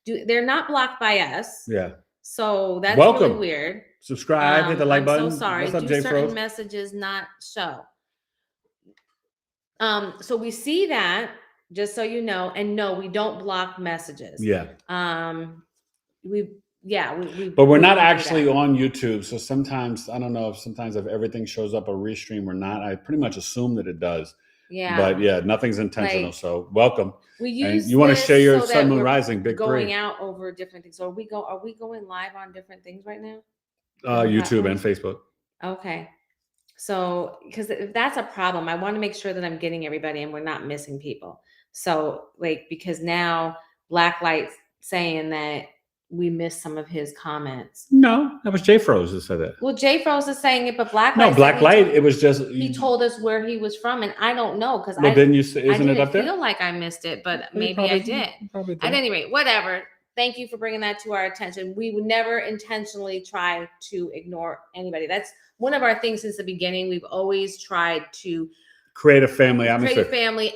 They're not blocked by us? Yeah. So that's Welcome. really weird. Subscribe, hit the like button. I'm so sorry. What's up, Do Jay certain Froze? messages not show? So we see that, just so you know, and no, we don't block messages. Yeah. But we're not actually on YouTube, so sometimes I don't know if everything shows up a restream or not. I pretty much assume that it does. Yeah. But yeah, nothing's intentional. So welcome. We use. And you want to share your so Sun Moon Rising Big going 3 out over different things. So are we going live on different things right now? YouTube and Facebook. Okay. So, because if that's a problem, I want to make sure that I'm getting everybody and we're not missing people. So, because now Blacklight's saying that we missed some of his comments. No, that was Jay Froze that said that. Well, Jay Froze is saying it, but Blacklight. No, Blacklight. It was just he told us where he was from, and I don't know because didn't you? Isn't it up there? I feel like I missed it, but maybe I did. At any rate, whatever. Thank you for bringing that to our attention. We would never intentionally try to ignore anybody. That's one of our things since the beginning. We've always tried to create a family atmosphere.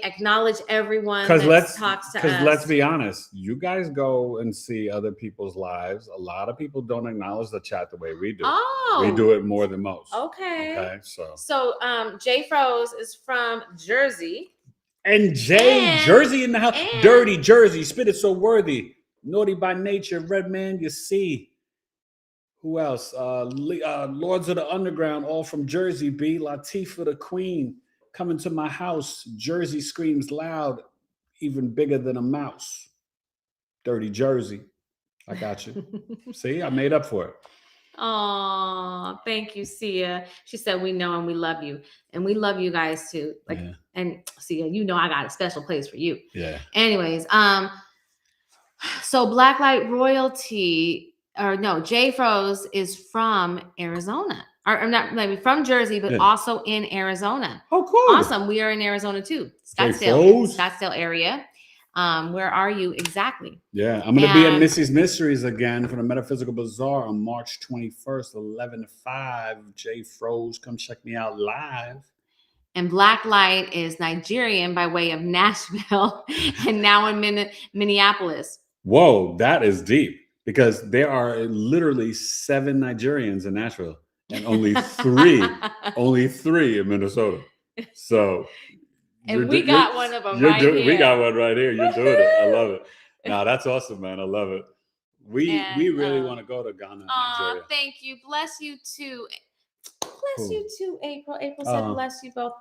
Acknowledge everyone that talks to us. Because let's be honest, you guys go and see other people's lives. A lot of people don't acknowledge the chat the way we do. Oh, we do it more than most. Okay. So Jay Froze is from Jersey. And Jersey in the house. Dirty Jersey, spit it so worthy. Naughty by nature, red man, you see. Who else? Lords of the Underground, all from Jersey, B. Latifah the Queen. Coming to my house, Jersey screams loud, even bigger than a mouse. Dirty Jersey. I got you. See, I made up for it. Oh, thank you, Sia. She said, we know and we love you. And we love you guys too. And Sia, you know I got a special place for you. Yeah. Anyways, so Blacklight Royalty, Jay Froze is from Arizona. Or not maybe from Jersey, but also in Arizona. Oh, cool. Awesome. We are in Arizona too. Scottsdale area. Where are you exactly? Yeah, I'm going to be at Missy's Mysteries again for the Metaphysical Bazaar on March 21st, 11 to 5. Jay Froze, come check me out live. And Blacklight is Nigerian by way of Nashville and now in Minneapolis. Whoa, that is deep because there are literally 7 Nigerians in Nashville. And only 3 in Minnesota. So, and we got one of them right here. We got one right here. You're doing it. I love it. No, that's awesome, man. I love it. We really want to go to Ghana and Nigeria. Thank you. Bless you too. Bless you too, April. April said, "Bless you both."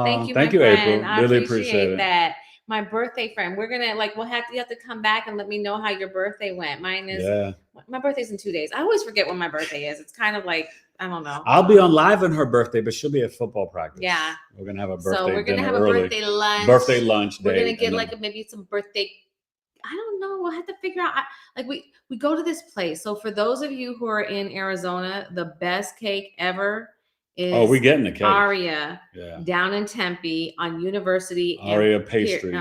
Thank you, thank you, friend. April. Really appreciate that. My birthday friend. We're gonna you have to come back and let me know how your birthday went. Mine is my birthday's in 2 days. I always forget when my birthday is. It's kind of like I don't know. I'll be on live on her birthday, but she'll be at football practice. Yeah. We're gonna have a birthday. So we're gonna have a birthday lunch. Birthday lunch. We're gonna get maybe some birthday. I don't know. We'll have to figure out. We go to this place. So for those of you who are in Arizona, the best cake ever is we getting the cake. Aria down in Tempe on University. Aria pastry.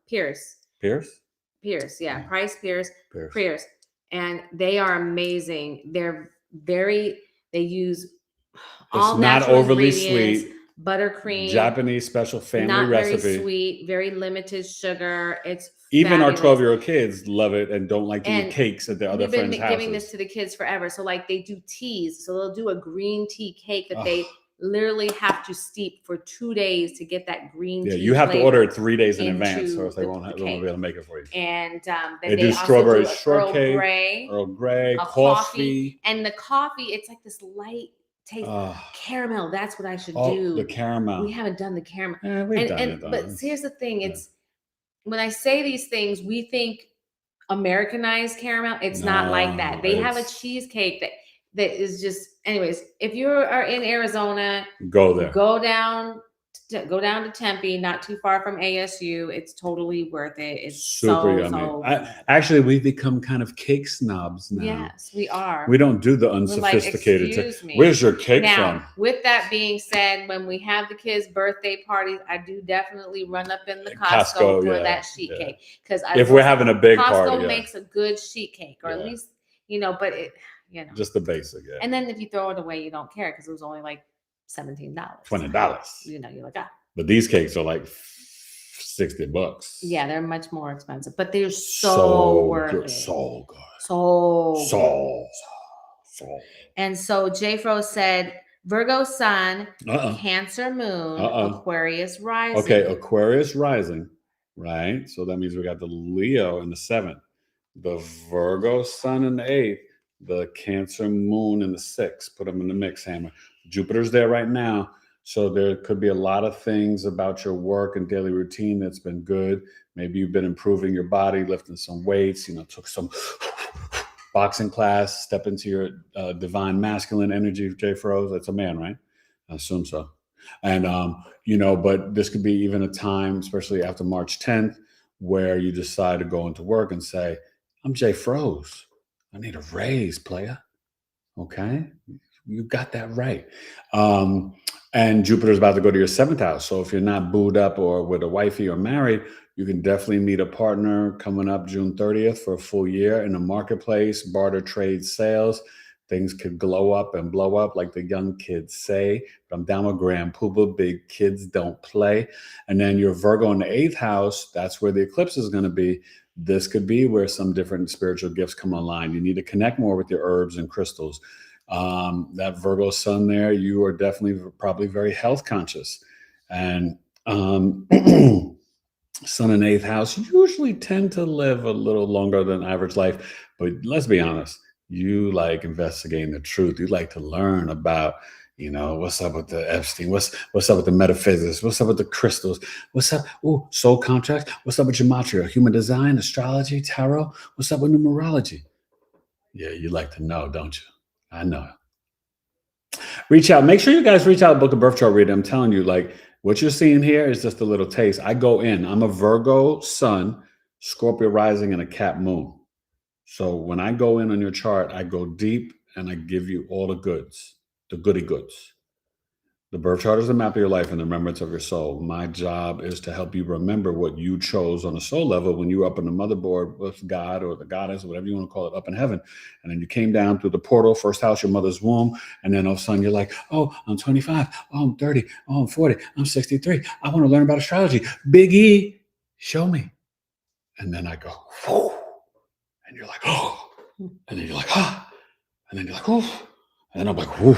Pierce. Yeah. Price Pierce. And they are amazing. They use all not overly sweet. Buttercream, Japanese special family recipe. Very sweet, very limited sugar. It's even our 12-year-old kids love it and don't like to eat cakes at their other friends' houses. We've been giving this to the kids forever. So they do teas. So they'll do a green tea cake that they literally have to steep for 2 days to get that green tea. Yeah, you have to order it 3 days in advance, or else they won't be able to make it for you. And they do strawberry shortcake, Earl Grey, coffee. And the coffee, it's like this light taste. Caramel, that's what I should do. The caramel. We haven't done the caramel. We've done it, but here's the thing, it's when I say these things, we think Americanized caramel. It's not like that. They have a cheesecake that is just, anyways, if you are in Arizona, go there. Go down go down to Tempe, not too far from ASU. It's totally worth it. It's Super yummy. Actually, we've become kind of cake snobs now. Yes, we are. We don't do the We're like, unsophisticated. excuse me. Where's your cake now, from? With that being said, when we have the kids' birthday parties, I do definitely run up in the Costco for that sheet cake. Because if we're having a big Costco party, makes a good sheet cake, or at least, but it, just the basic. Yeah. And then if you throw it away, you don't care because it was only like $17, $20. You're like, ah. But these cakes are like $60. Yeah, they're much more expensive, but they're so worth it. So good. So. And so J-Fro said, Virgo sun, Cancer moon, Aquarius rising. Okay, Aquarius rising, right? So that means we got the Leo in the 7th, the Virgo sun in the 8th, the Cancer moon in the 6th. Put them in the mix, Hammer. Jupiter's there right now. So there could be a lot of things about your work and daily routine that's been good. Maybe you've been improving your body, lifting some weights, took some boxing class, step into your divine masculine energy, Jay Froze. That's a man, right? I assume so. And, but this could be even a time, especially after March 10th, where you decide to go into work and say, I'm Jay Froze. I need a raise, player. Okay? You got that right. And Jupiter's about to go to your 7th house. So if you're not booed up or with a wifey or married, you can definitely meet a partner coming up June 30th for a full year in the marketplace, barter, trade, sales. Things could glow up and blow up like the young kids say. But I'm down with Grand Poobah, big kids don't play. And then your Virgo in the 8th house, that's where the eclipse is going to be. This could be where some different spiritual gifts come online. You need to connect more with your herbs and crystals. That Virgo sun there, you are definitely probably very health conscious. And sun in 8th house usually tend to live a little longer than average life. But let's be honest, you like investigating the truth. You like to learn about, what's up with the Epstein? What's up with the metaphysics? What's up with the crystals? What's up? Oh, soul contracts. What's up with gematria? Human design, astrology, tarot? What's up with numerology? Yeah, you like to know, don't you? I know. Reach out. Make sure you guys reach out, book a birth chart reader. I'm telling you, like what you're seeing here is just a little taste. I go in. I'm a Virgo sun, Scorpio rising, and a Cap moon. So when I go in on your chart, I go deep and I give you all the goods, the goody goods. The birth chart is the map of your life and the remembrance of your soul. My job is to help you remember what you chose on a soul level when you were up in the motherboard with God or the goddess, or whatever you want to call it, up in heaven. And then you came down through the portal, first house, your mother's womb. And then all of a sudden you're like, oh, I'm 25. Oh, I'm 30. Oh, I'm 40. I'm 63. I want to learn about astrology. Big E, show me. And then I go, whoo. And you're like, oh. And then you're like, ah. And then you're like, oh. And then I'm like, whoo.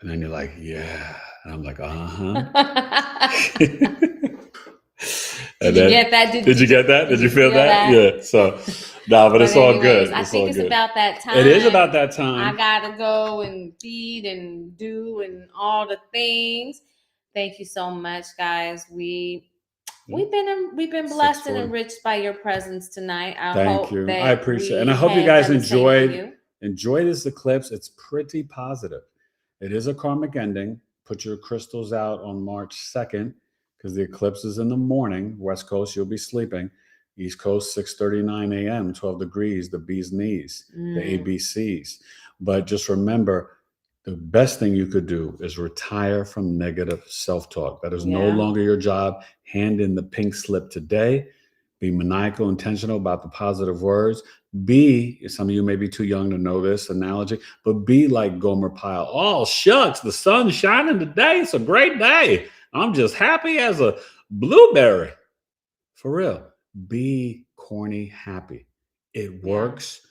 And then you're like, yeah. And I'm like, uh-huh. Did you get that? Did you get that? Did you feel that? Yeah. So, but it's all good. I think it's about that time. It is about that time. I gotta go and feed and do and all the things. Thank you so much, guys. We've been blessed and enriched by your presence tonight. Thank you. I appreciate it. And I hope you guys enjoyed this eclipse. It's pretty positive. It is a karmic ending. Put your crystals out on March 2nd because the eclipse is in the morning. West Coast, you'll be sleeping. East Coast, 6:39 a.m., 12 degrees, the bee's knees, the ABCs. But just remember, the best thing you could do is retire from negative self-talk. That is no longer your job. Hand in the pink slip today. Be maniacal, intentional about the positive words. Be, some of you may be too young to know this analogy, but be like Gomer Pyle. Oh, shucks, the sun's shining today. It's a great day. I'm just happy as a blueberry. For real. Be corny happy. It works.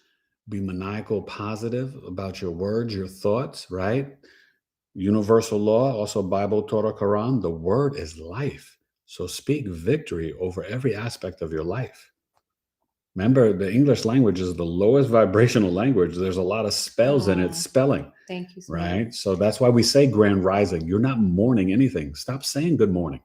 Be maniacal, positive about your words, your thoughts, right? Universal law, also Bible, Torah, Quran. The word is life. So speak victory over every aspect of your life. Remember, the English language is the lowest vibrational language. There's a lot of spells in it, spelling. Thank you so right? much. So that's why we say grand rising. You're not mourning anything. Stop saying good morning.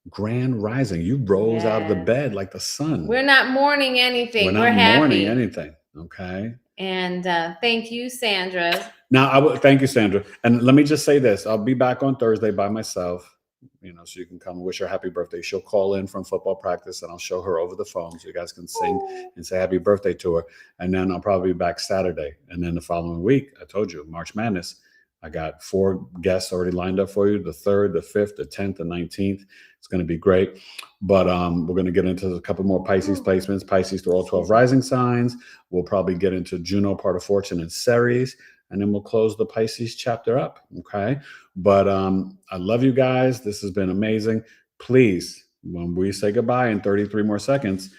Grand rising. You rose out of the bed like the sun. We're not mourning anything. We're not mourning happy. anything. Okay. And thank you, Sandra. Now, thank you, Sandra. And let me just say this. I'll be back on Thursday by myself. so you can come and wish her happy birthday. She'll call in from football practice and I'll show her over the phone so you guys can sing and say happy birthday to her. And then I'll probably be back Saturday. And then the following week, I told you, March Madness, I got 4 guests already lined up for you, the 3rd, the 5th, the 10th, the 19th. It's going to be great. But we're going to get into a couple more Pisces placements. Pisces through all 12 rising signs. We'll probably get into Juno, part of fortune, and Ceres. And then we'll close the Pisces chapter up. Okay. But I love you guys. This has been amazing. Please, when we say goodbye in 33 more seconds,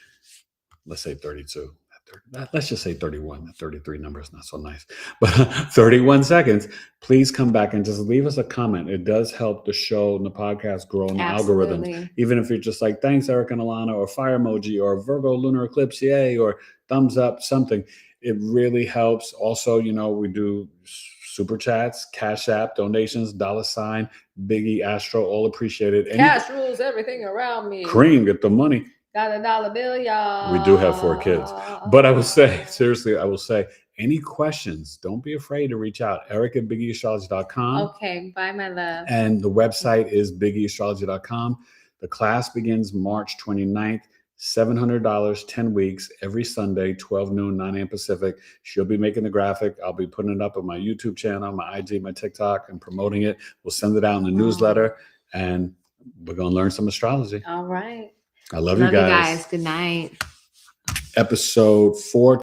let's say 32. Let's just say 31. The 33 number is not so nice. But 31 seconds, please come back and just leave us a comment. It does help the show and the podcast grow in the algorithms. Even if you're just like, thanks, Eric and Alana, or fire emoji, or Virgo Lunar Eclipse, yay, or thumbs up, something. It really helps. Also, we do super chats, Cash App, donations, $, BigEAstro, all appreciated. Cash rules everything around me. Cream, get the money. Got a $1 bill, y'all. We do have 4 kids. But I will say, seriously, any questions, don't be afraid to reach out. Eric at BigEAstrology.com. Okay, bye, my love. And the website is BigEAstrology.com. The class begins March 29th. $700, 10 weeks, every Sunday, 12 noon, 9 a.m. Pacific. She'll be making the graphic. I'll be putting it up on my YouTube channel, my IG, my TikTok, and promoting it. We'll send it out in the newsletter, and we're going to learn some astrology. All right. I love you guys. Good night. Episode 4.